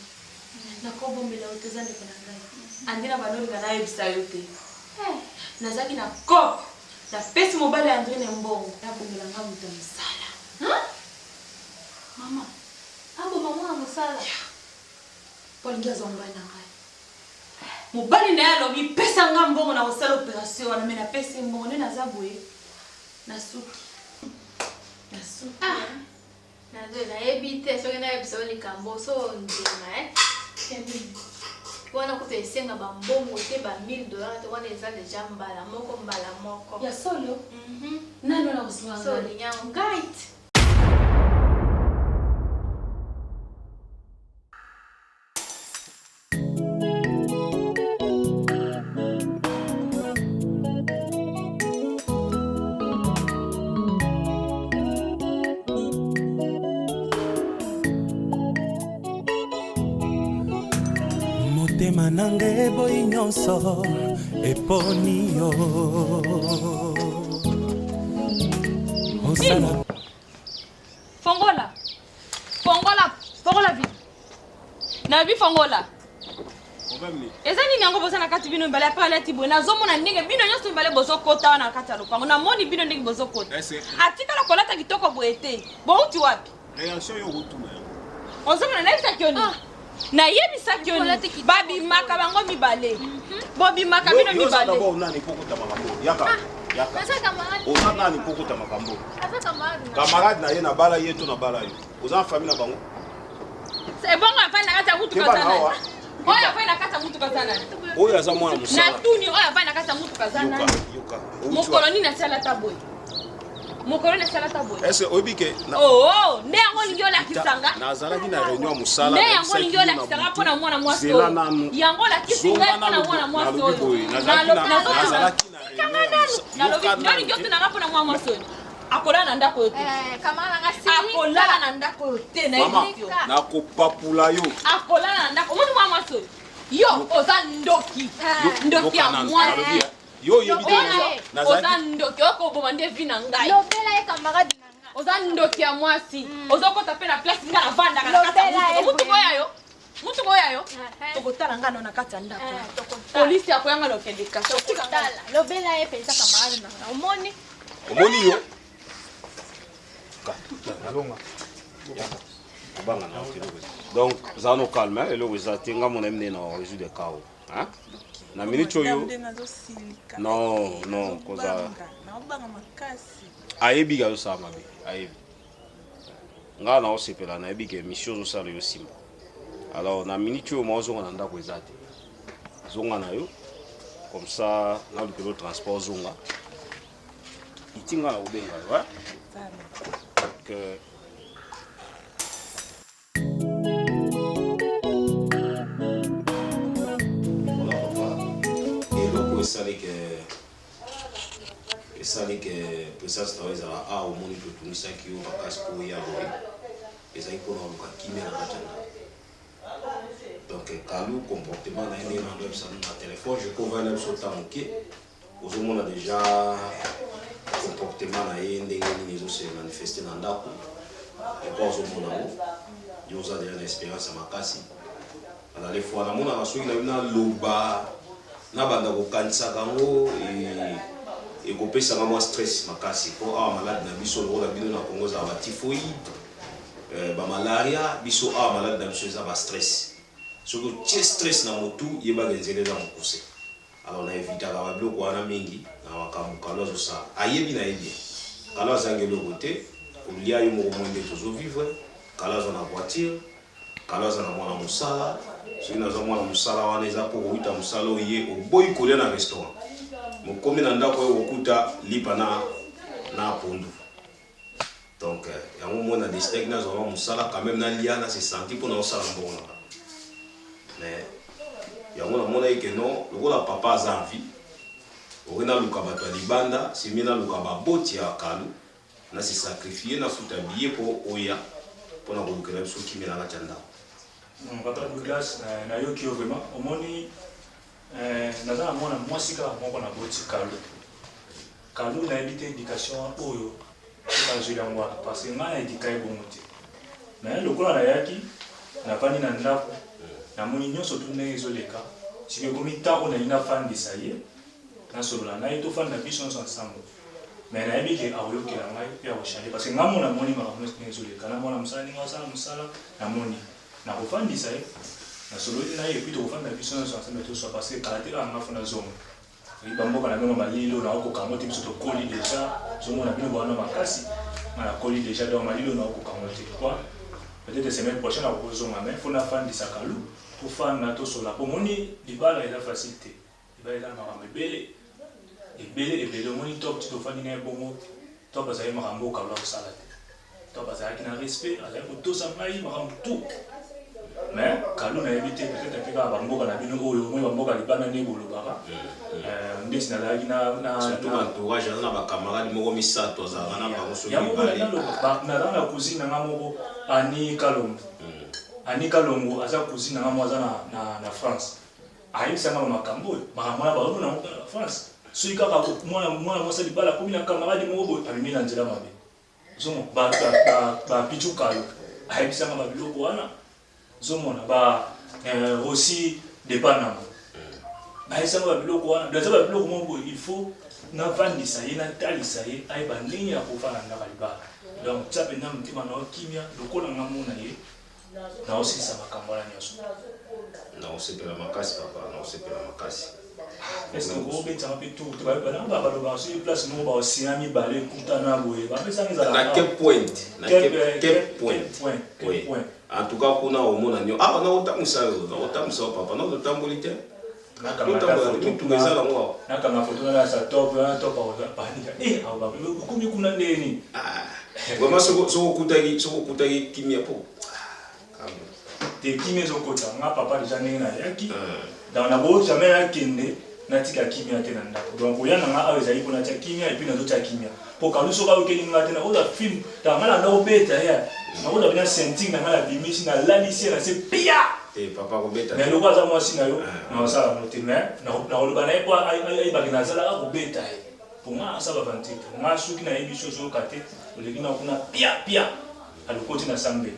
nakobombela oyo toza ndeko na ngai andina banolinga nayebisa yo te nazalaki na cope napesi mobali ya Andrine mbongo nabongelanga moto ya mosala mama aboma mwana mosala polingi azwa mobali na ngai mobali na ye alobi pesa nga mbongo na kosala opération wana me napesi mbongo nde naza boye nasuki nazo nayebi te soki nayebisa yo likambo so ndima wana kuta esenga bambongo te ba $1000 te wana eza deja mbala moko ya solo nani wana kosinga so linyango ngait motema nanga eboyi nyonso eponi yo osala fongola vi na vi fongola eza nini yango boza na kati bino mibale apres alati boye nazomona ndenge bino nyonso mibale bozokota wana na kati ya lopango namoni bino ndenge bozokota atikala kolata kitoko boye te bouti wapi ozomona nayebisaki yo nini nayebisaki yo nini babimaka bango mibale bobimaka bino mibale oza nani mpo okota makambo kamarade na ye na bala ye to na bala yo oza na famille na bango ebongo afai na kati ya mutuka zanani oyo afai na kati ya mutuka zanani oyo aza mwana mosala natuni oyo afai na kati ya mutuka zanani mokolo nini asalata boye mokolo nini asalata boye ese oyebi ke nde yango olingi olakisanga nazalaki na réunion ya mosala nde yango olingi olakisanga mpo na mwana mwasi oyo yango olakisi ngai mpo na mwana mwasi oyo nalobi olingi otunanga mpo na mwana mwasi oyo akolala na ndako oyo te akolala na ndako oyo te nakopapula yo akolala na ndako omoni mwana mwasi oyo yo oza ndoki ndoki ya mwasi oza ndoki okoboma nde vi na ngai oza ndoki ya mwasi ozokota mpe na place nga navandaka na kati ya mutuka oyo tokotala ngano na kati ya ndako polisi akoyanga lokende kasi lobela ye mpenza kamarade nanga omoni yo Donc, ça nous calme, et le résultat, on a mené dans le résultat de chaos. Hein? Na minute yo. Non, non, cause ayebi ga ça mabe, ayebi. Nga na osepela na yebi ke mission zo sala yo simba. Alors na minute yo mo zo na ndako ezate. Zonga na yo. Comme ça, na le transport zonga. Itinga na ubenga, ouais? Que esali ke présence na ezala a omoni totungisaki yo bakasi po ya boye ezali mpona oluka kimia na kati ya donc kalu comportement na ye ndenge nando yebisano na telefone je kovana biso ta moke ozomona déjà comportement na ye ndenge nini ezose manifeste na ndako epo ozomona ngo yo oza deja na espérance ya makasi alale fois namonaka soki na yo naloba na banda kokanisaka yango ekopesanga mwa stress makasi po awa malade na biso lokola bino na Congo ezala batifoide bamalaria biso awa malade na biso eza bastress soki otie stress na motu yebaka nzela eza mokuse alors na evitaka babiloko wana mingi na makambo kalo azosala ayebi na ye bien kalo azangi eloko te kolia yo moko moi nde tozovivre kalo aza na voiture kalo aza na mwana mosala soki naza mwana mosala wana eza mpo kowita mosala oyo ye oboyi kolia na restaurant mokomi na ndako oyo kokuta lipa na pondu donc yango mona destek nazwa mwa mosala quand même nalia na se senti mpona osala mbongo na mais yango namona eke non lokola papa aza envie oke naluka bato ya libanda simi naluka baboti ya kalu na se sacrifie nafuta biye mpo oya mpona kolukela biso kimia na kati ya ndako. Papa Douglas na yoki yo vraiment omoni naza na mwana mwasi kaka moko na boti kalu nayebi te éducation oyo bazweli yango wana parce que ngai na edika ye bongo te mais lokola nayaki navandi na ndako namoni nyonso tu ndenge ezoleka siki ekomi ntango nalingi nafandisa ye nasolola na ye tofanda biso nyonso ensemble mais nayebi ke akoyokela ngai mpe akochange parce que ngai mo namoni makambo nyonso ndenge ezoleka namona mosala ndenge asala mosala namoni nakofandisa ye nasololi na ye epuis tokofanda biso nyonso ensemble toswa parce que kala te kaka nga fona zongo bamboka na bengo malili oyo nakokokango te biso tokoli déjà zomona bino bawana makasi nakoli déjà donc malili oyo nakokokango te quoi peut-être semaine prochaine akokozonga mais fona fandisa kalu tofanda tosola pomoni libala eza facile te libala eza na makambo ebele omoni top ti tofandi na ye bongo top azali makambo okalu akosala te top azalaki na respect azali kotosa ngai makambo tout mais kalu nayebi te peut-être mpe kaka bamboka na bino oyo moi bamboka libanda nde bolobaka ndeti nazalaki surtout entourage aza na bacamarade moko misato azalaka na bango soki nazala na cousine nanga moko ani kalongo aza cousine nanga moko aza na France ayebisanga bamakambo oyo makambo wana baono nango na France soki kaka mwana mwasi libala akomi na camarade moko boye amemi na nzela mabe zomo bapichu kalu ayebisanga babiloko wana zomona aussi dépendamment ayebisanga babiloko wana daza babiloko moko il faut navandisa ye natalisa ye ayeba ndenge ya kofanda ndaka libala donc tia mpenza motema na okimia lokola nga mona ye naosilisa makambo wana nyonso naosepela makasi papa naosepela makasi est-ce que okobetanga mpe tour te balanga balobaka soki place moko baosinga mibale ekutana boye bapesanga ezala na quel point en tout cas kuna omona nio awa naotamwisa papa naotamboli te nakanga foto nalasa top banika okomi kuna ndeni vraiment sokokutaki kimia po te kimia ezokota nga papa deja ndenge nayaki donc nabo jamais nakende natika kimia te na ndako donc oya nanga awa ezali mpona tia kimia epuis nazotia kimia mpo kalu soki aokelinga te nakoza film tanga na ndakobeta ya nakoza bena senting nanga na bimisi nalalisi ye na se pia mais loko aza mwasi na yo naosala no te mais nakoloba na ye po ayebaki nazalaka kobeta ye po nga asala bavantike nga soki nayebi so ezoyoka te oleki na kuna pia alokoti na sambe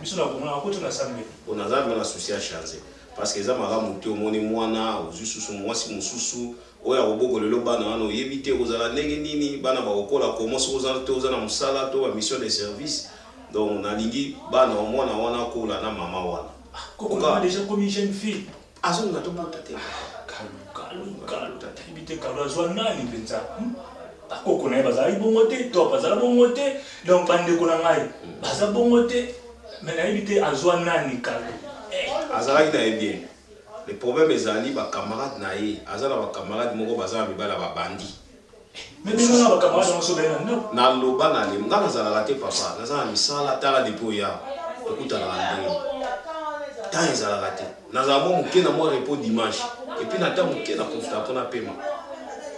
biso nakomona akoti na sambe onaza na souci ya change parce que eza malamu te omoni mwana ozwi susu mwasi mosusu oyo akoboko lelo bana wana oyebi te kozala ndenge nini bana bakokola komo soki oza te oza na mosala to bamission de service donc nalingi bana omona wana kola na mama wana Koko déjà comme une jeune fille. azonga to bota te Kalu tata ibite kalu azwa nani penza. Koko na bazali bongo te, to bazala bongo te, donc bande ko na ngai. Baza bongo te, mais na ibite azwa nani kalu. azalaki na ye bien. Le problème ezali ba camarade na ye, azala ba camarade moko bazala mibala ba bandi. Mais bien na ba camarade on so bena no. Na loba na le ngana zala te papa, nazala misala tala depuis ya. Okuta na ndenge. Tant ezala te. Nazala mo muke na mo repos dimanche. Et puis na ta muke na profita pona paiement.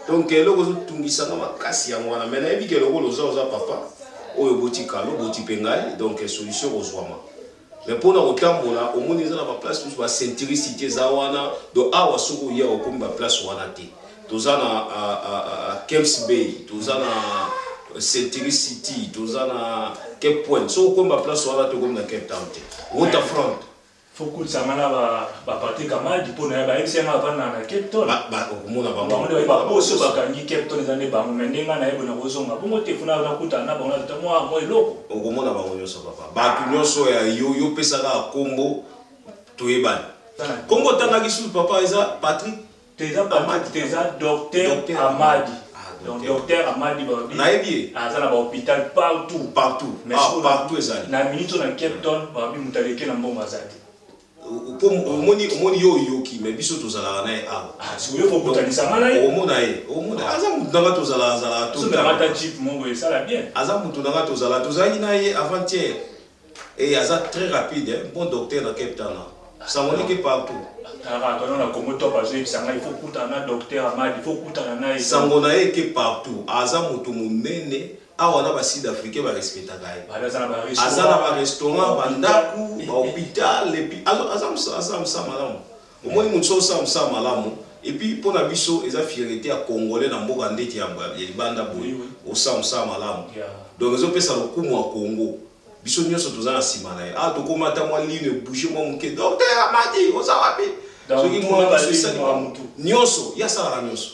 Donc eloko zo tungisa na makasi ya mwana, mais na yebi ke loko loza papa. Oyo boti kalo, boti pengai, donc solution ozwama. Mais pour na kotambola au monde ezala ba place plus ba centricité za wana do awa soko ya okomba ba place wana te. Tozana Camps Bay, tozana centricity, tozana Cape Point. So okomba place wana to comme na Cape Town te. Waterfront. Faut que ça mala ba parti kama di pona ba exe nga ba na Cape Town. Ba okomona ba. Ba ndio ba boso ba kangi Cape Town ezane ba mendenga na yebo na bozonga. Bongo te funa na kutana ba na tamwa mo eloko. Okomona ba nyonso papa. Ba tu nyonso ya yo pesa ka kombo toyebani. Kombo tanga kisu papa eza Patrick Teza Amadi, Teza Docteur Amadi. Donc Docteur Amadi ba. Na yebi. Azana ba hôpital partout. Partout ezali. Na minito na Cape Town ba bi mutaleke na mboma zati. Omoni yo yoki mais biso tozala na a. Si vous faut botanisa ngana ye. Omona aza mutu nanga tozala tout. Ça va chip mongo et ça la bien. Aza mutu nanga tozali na ye avant-hier. Et aza très rapide, bon docteur na Cape Town. Ça monike partout. On a comme top à jouer, il faut coutana docteur Amadi, il faut coutana na. Sangona ye ke partout. Aza mutu munene. Awana ba sud africain ba respecta gaay. Azana ba restaurant, ba ndaku, ba hôpital et puis azam malamu. Omoni munso sam malamu et puis pona biso eza fierté à congolais na mboka ndeti ya libanda boy. O sam malamu. Donc ezo pesa lokumu wa Congo. Biso nyonso tozana sima na ye. Ah to komata mwa ligne bouger mwa muke. Docteur Amadi, oza wapi? Soki mwa biso nyonso, ya sala nyonso.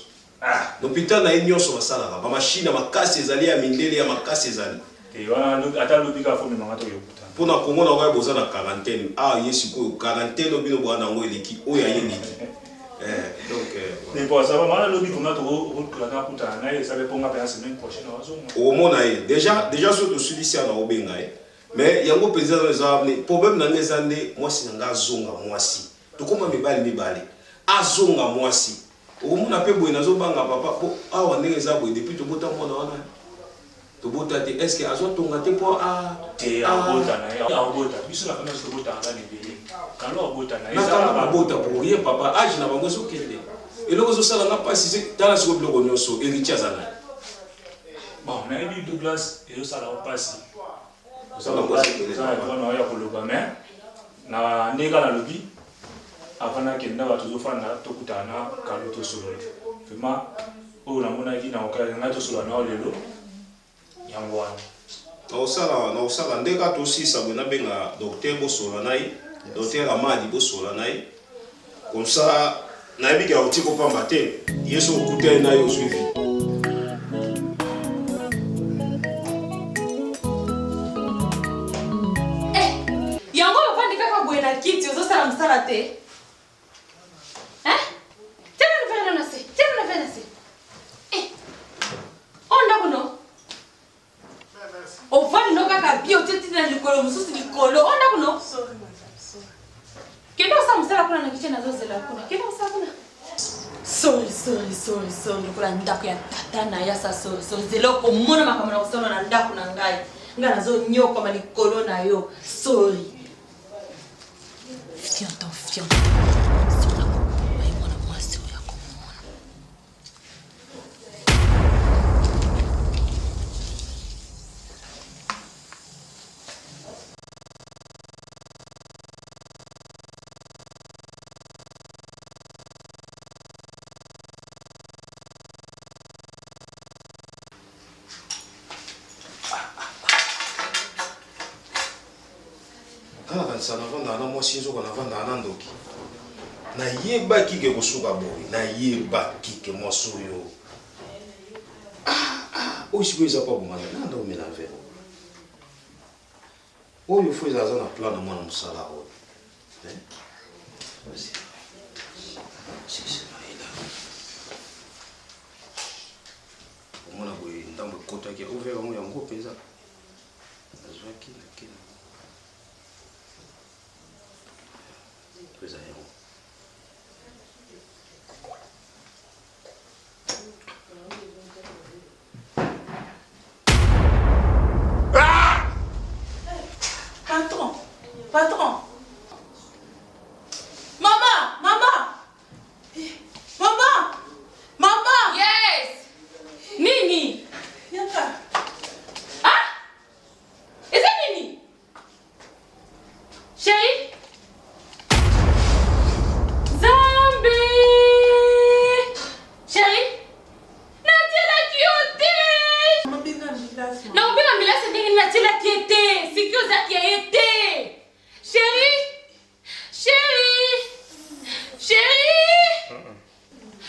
L'hôpital na nyonso basalaka ba machine makasi ezali ya mindele ya makasi ezali te wana ata lobika fo me mamato yokuta pona Kongo na kwa boza na quarantaine yesi ko quarantaine obino bwana ngo eleki oya yeleki donc mais pour ça mama lobi ko ngato ko na kuta na ye sabe ponga pe la semaine prochaine wazonga au mona ye déjà so to sudisi na obenga ye mais yango président les amener problème na ngezande moi sinanga zonga mwasi to koma mibali azonga mwasi omona pe boye nazobanga papa po awa ndenge za boye depuis tobota mona wana tobota te est-ce que azo tonga te po te abota na ya abota biso na kana tobota ngani bele kalo abota na eza abota pour rien papa age na bango sokende eloko zo sala na pasi c'est dans la seconde bloko nyonso héritier zana bon na ebi Douglas ezo sala opasi ça va ya koloba mais na ndeka na lobi avant que nous avons fait un tokutana kaluto solo vraiment on a mona ki na okala ngato solo na olelo yangwana na osala ndeka to sisa bena benga docteur bosola nai docteur Amadi bosola nai comme ça na yebi ka otiko pamba te yeso okuta na yo suivi yango bafandi kaka boye na kiti ozosala mosala te. Ofani no kaka bio tete na likolo mususu likolo onda kuno kendo sa musala kuna na kichena zoze la kuna kendo sa kuna sorry kuna ndako ya tata na ya sa sorry zeloko mona makamana kusona na ndako na ngai ngana zo nyoko malikolo na yo sorry fion sana vanda na mwasi nzoka na vanda na ndoki na yeba kike kosuka boy na yeba kike mwaso yo o siko eza pa bomana na ndo mena ve oyo fo ezaza na plan na mwana mosala oyo. Vas-y. Omona boye ndambo ekotaki ouvert yango yango mpenza azwaki na kena eza yango. Patron. Maman. Yes. Nini? Yaka. Ah? Is that Nini? Chérie? Zambi. Chérie? Natila kiote. Nakupinga milasi ndenge natila kiete. Sikio za kiete. Chérie?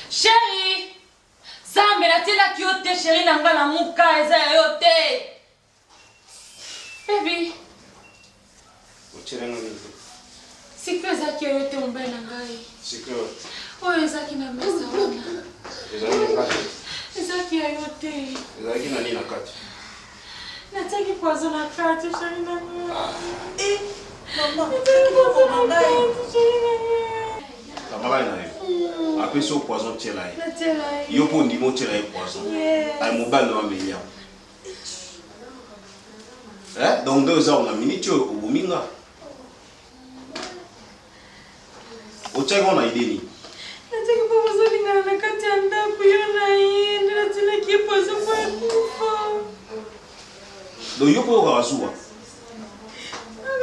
Chérie, ça me la tela kiote chérie nanga na muka eza yote. Baby. Otirenga nini? Sikio za kiyote umbe nanga yi. Sikio. Oyo eza kina mesa wana. Eza nini kati? Eza kiyote. Eza kina nini kati? Nataki poison na kati chérie nanga. Maman, poison na Kamara na yo. Après ce poison tiela yi. Yo po ndimo tiela yi poison. Ay mobile no amenya. Donc deux za on a minute au bominga. O tshego na ideni. Nataki poison lingana na kati ya ndako yo na yindi natila ki poison kwa kufa. Donc yo po ka zuwa.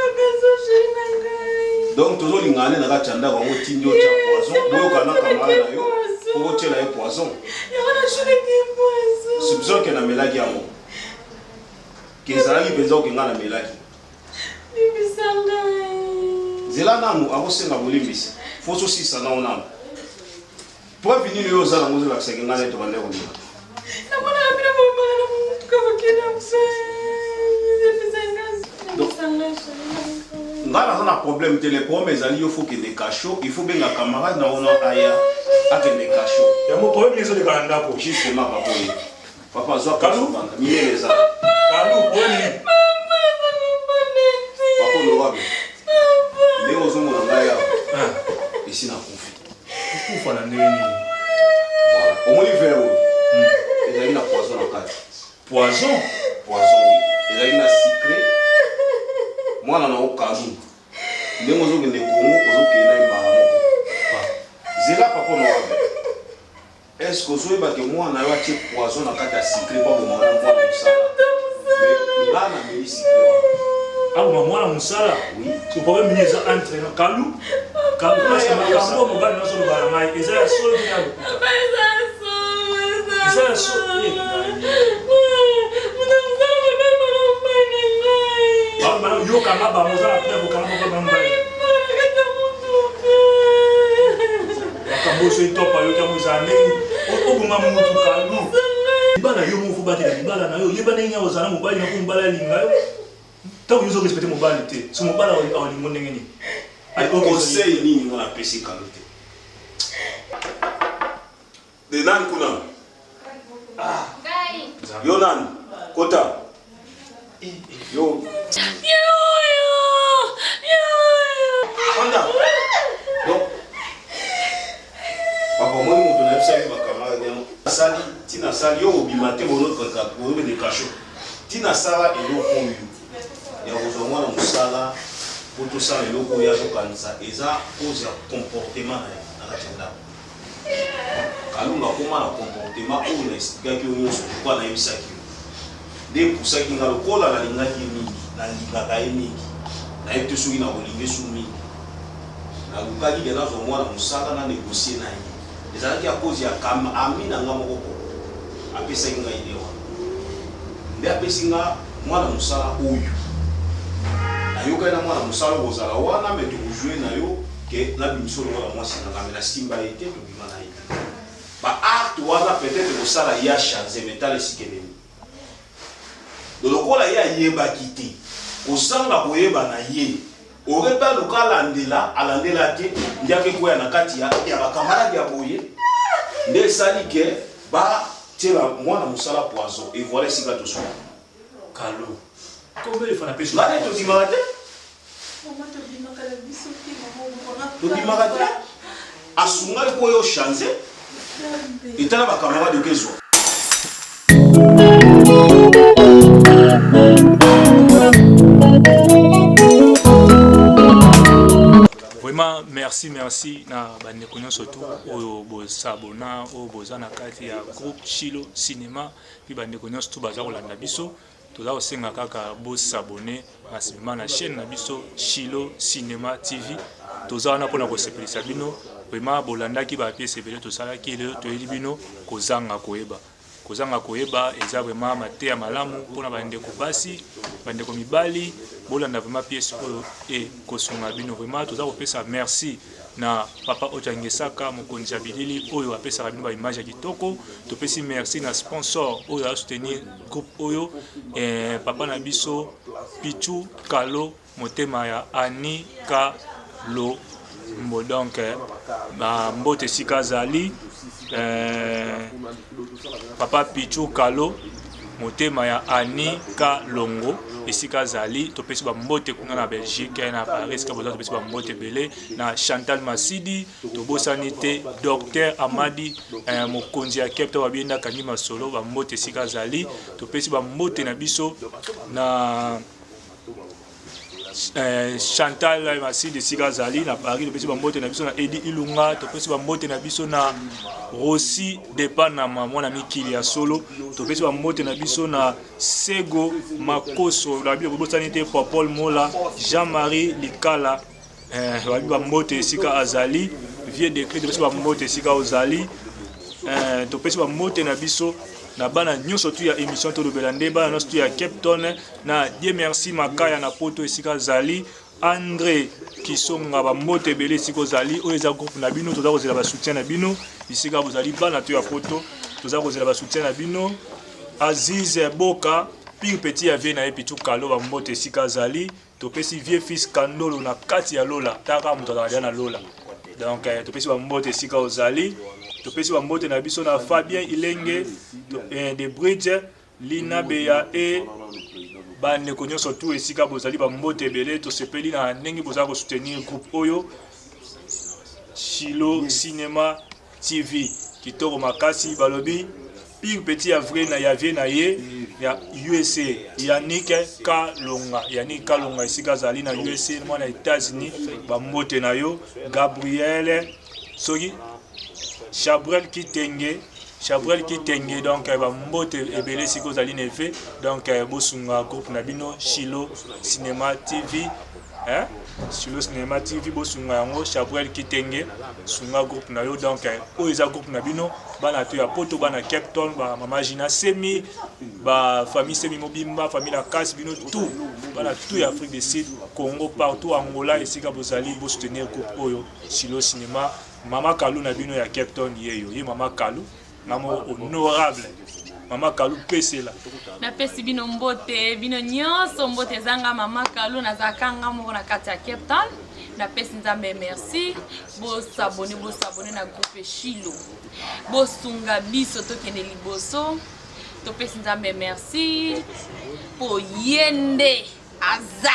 Akazo chérie nanga. Donc toujours lingane na kati ya ndako ngo tindio cha poison. Boyo kana kamara na yo. Pour tiela yi poison. Yona shule ki poison. Subso ke na melaki yango. Kezalaki penza okenga na melaki. Bibisanga. Zela nanu akosenga bolimbisi. Foso sisa na onana. Pour venir yo za na ngozo la kisenga na to bande olinga. Na mwana apina mama na mutuka bakena mse. Bibisanga. Ngana na problème te le problème ezali yo faut que des cachots, il faut bien la camarade na ona aya ake des cachots. Ya mo problème yezo de kalanda ko. Justement papa. Papa zo kalu banda. Mieleza. Kalu boni. Papa no wabe. Leo zo mona ngaya. Ici na confi. Kufa na ndeni. Voilà. Au moins verre. Ezali na poison na kati. Poison. Poison. Ezali na sucré. Mwana na okazu. Ndemo zo ngende kongo ozokena imbala moko. Zela papa no wabe. Est-ce que vous avez moi na yo tie poison na kati ya sucré pa bo mwana mwana musala. Mais là na meli sucré. Ah mwana musala. Oui. Le problème est entre na kalu. Kalu na kambo mo ba na so ba mai. Eza ya so ya. Eza ya so. Ah mana yo kama ba mo za na kama ba mbai. Kambo so itopa yo kama za nini. Obunga mutu kalu. Ibana yo mu fuba te ibala na yo yeba nenya ozana mobali na kumbala linga yo. Tant que vous respectez mon balité, ce mon bal en limon n'est Ai conseil nini ngona pesi kalote. De nan kuna. Ah. Yo nan kota. Yo. Anda. Donc. Papa moi mon donner ça avec ma camarade. Sali, tina sali yo obimate bono kaka, bono de cachot. Tina sala elo koyo. Ya kozongwa na musala poto sala eloko ya kokanisa eza cause ya comportement na kati ya ndako. Kalunga koma na comportement oyo na esikaki oyo nyonso kwa na yebisaki yo. Nde pusaki nga lokola na lingaki mingi, na lingaka ye mingi. Na ye te soki na kolinge su mingi. Na lukaki de nazongwa na musala na négocier na ye. Ezalaki ya cause ya kama ami na nga moko apesaki nga ide wana. Nde apesi nga mwana musala oyo. Yoka na mwana musala bozala wana me to jouer na yo ke na bimisolo na mwasi na kamera simba ete to bima na ite ba art wana peut-être bosala ya chance metal sikenemi do lokola ya yeba kiti kozanga koyeba na ye oreta luka alandela te ndiake koya na kati ya bakamarade ya boye nde esali ke batiela mwana mosala poison et voilà esika toswa Kalo kombe le fana peso ngane todimaka te todimaka te asungali po oyo change etala bakamarade okezwa Vraiment merci na bandeko nyonso tu oyo bosabona oyo boza na kati ya groupe Chilo Cinéma puis bandeko nyonso tu baza kolanda biso toza kosenga kaka bosabone na nsima na chaîne na biso Chilo Cinéma TV toza wana mpona kosepelisa bino vraiment bolandaki bapiese ebele tosalaki lelo toyeli bino kozanga koyeba eza vraiment mateya malamu mpona bandeko basi bandeko mibali bolanda vraiment pièce oyo kosunga bino vraiment toza kopesa merci na papa Ojangesaka mokonzi ya bilili oyo apesaka bino baimage ya kitoko topesi merci na sponsor oyo asoutenir groupe oyo papa na biso Pichu Kalo motema ya Ani Kalo mbo donc mbote sika zali papa Pichu Kalo motema ya Ani Kalongo esika zali topesi bambote kuna na Belgique na Paris ka boza topesi bambote belé na Chantal Masidi tobosani te Docteur Amadi mokonzi ya Cape Town babienda kangi masolo bambote esika zali topesi bambote na biso na Chantal Masidi esika zali na Paris topesi bambote na biso na Edi Ilunga topesi bambote na biso na Rossi de Panama mwana mikili ya solo topesi bambote na biso na Sego Makoso la bi bobosani te Paul Mola Jean-Marie Likala babi bambote esika azali vie décret topesi bambote esika ozali topesi bambote na biso na bana nyonso tu ya émission to lobela nde bana nyonso tu ya Cape Town na Dieu merci makaya na poto esika zali André Kisonga bambote ebele esika ozali oyo eza groupe na bino toza kozela basoutien na bino esika bozali bana to ya poto toza kozela basoutien na bino Aziz Boka pire petit ya vie na ye Pichu Kalo bambote esika azali topesi vie fils Kandolo na kati ya Lola taka moto azala na Lola donc topesi bambote esika ozali topesi bambote na biso na Fabien Ilenge de Bridge Lina Beya bandeko nyonso tu esika bozali bambote ebele tosepeli na ndenge bozala kosoutenir groupe oyo Chilo Cinéma TV kitoko makasi balobi pire petit ya vrai na ya vie na ye ya USA Yannick Kalonga esika azali na USA mwana États-Unis bambote na yo Gabriel soki Chabrel Kitenge donc bambote ebele siko zali nefe donc bosunga groupe na bino Chilo Cinéma TV Chilo Cinéma TV bosunga yango Chabrel Kitenge sunga groupe na yo donc oyo eza groupe na bino bana to ya poto bana Cape Town ba mama Gina Semi ba famille Semi Mobimba famille la Casse bino tout bana tout ya Afrique du Sud Congo partout Angola esika bozali bo soutenir groupe oyo Chilo Cinéma mama Kalu na bino ya Cape Town yeyo ye mama Kalu namo honorable mama Kalu pesela na pesi bino mbote bino nyonso mbote zanga mama Kalu na zakanga mo na kati ya Cape Town na pesi nzambe merci bo s'abonner na groupe Chilo bo sunga biso tokende liboso to pesi nzambe merci po yende aza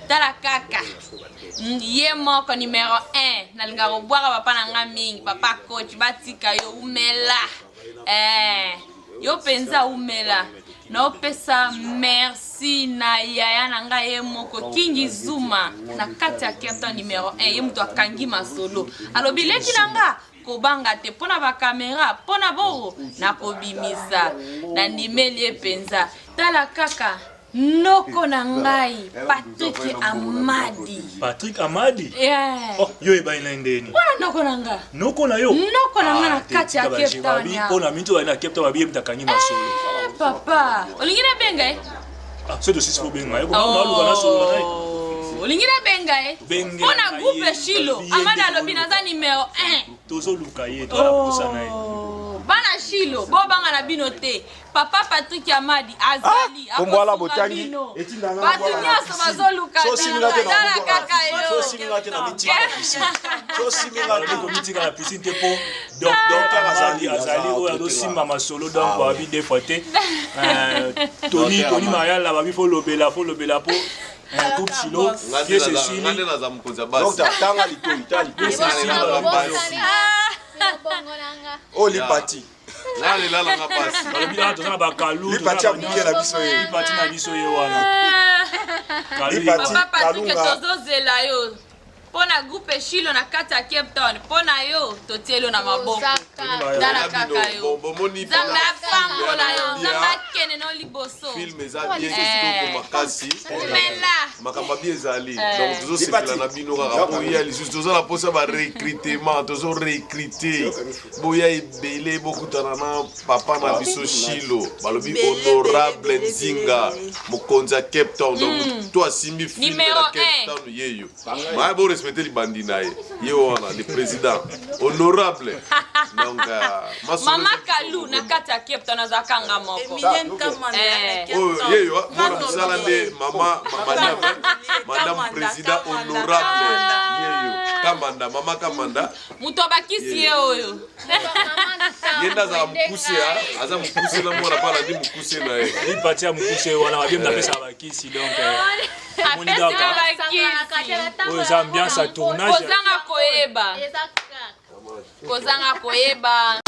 tala kaka ye moko numéro 1 nalinga kobwaka papa na nga mingi papa coach batika yo umela yo penza umela na opesa merci na yaya na nga ye moko Kingi Zuma na kati ya Cape Town numéro 1 ye mutu akangi masolo alobi leki na nga kobanga te pona ba kamera pona boro na kobimisa na ndimeli penza tala kaka noko na ngai Patrick Amadi yeah. Oh yo eba ina ndeni wana noko na nga noko na yo noko na nga na kati ya Cape Town ya pona minto na Cape Town babiye mtakanyi masolo papa olingina benga c'est de six benga yo koma malu kana solo na olingina benga pona groupe Chilo Amadi alobi na za numéro 1 tozo luka ye to la posa na ye bana Shilo bobanga na bino te papa Patrick Amadi azali kombola botangi batu nyonso bazoluka tala kaka yo komitika na piscine te po docteur azali oyo azosimba masolo donc babi des fois te Tony Mayala babi fo lobela po groupe Shilo qui c'est Shili docteur tanga litoi tali oli pati Lale la nga pasi. Balobi na tozana ba kalu. Li pati abuke na biso ye. Li pati na biso ye wana. Li pati papa Patrick tozozela yo. Pona groupe Shilo na kati ya Cape Town. Pona yo totielo na maboko. Dala kaka yo. Zamba fambola yo. Zamba kene no liboso. Film eza bien kitoko makasi. Makamba bien ezali. Donc tozosepela na bino kaka boya lisusu tozala posa ba recrutement tozo recruter. Boya ebele bokutana na papa na biso Shilo. Balobi honorable Nzinga mokonzi ya Cape Town. Donc toi simbi film na Cape Town yeyo. Ma bo respecter les bandits yewana le président honorable donc mama Kalou na kati ya Cape Town azakanga moko yeyo mona sala de madame président honorable yeyo Kamanda mama Kamanda muto bakisi ye oyo yenda za mukuse aza mukuse na mona pala di mukuse na ye il parti à mukuse wana wabim na pesa bakisi donc ambiance à tournage kozanga koyeba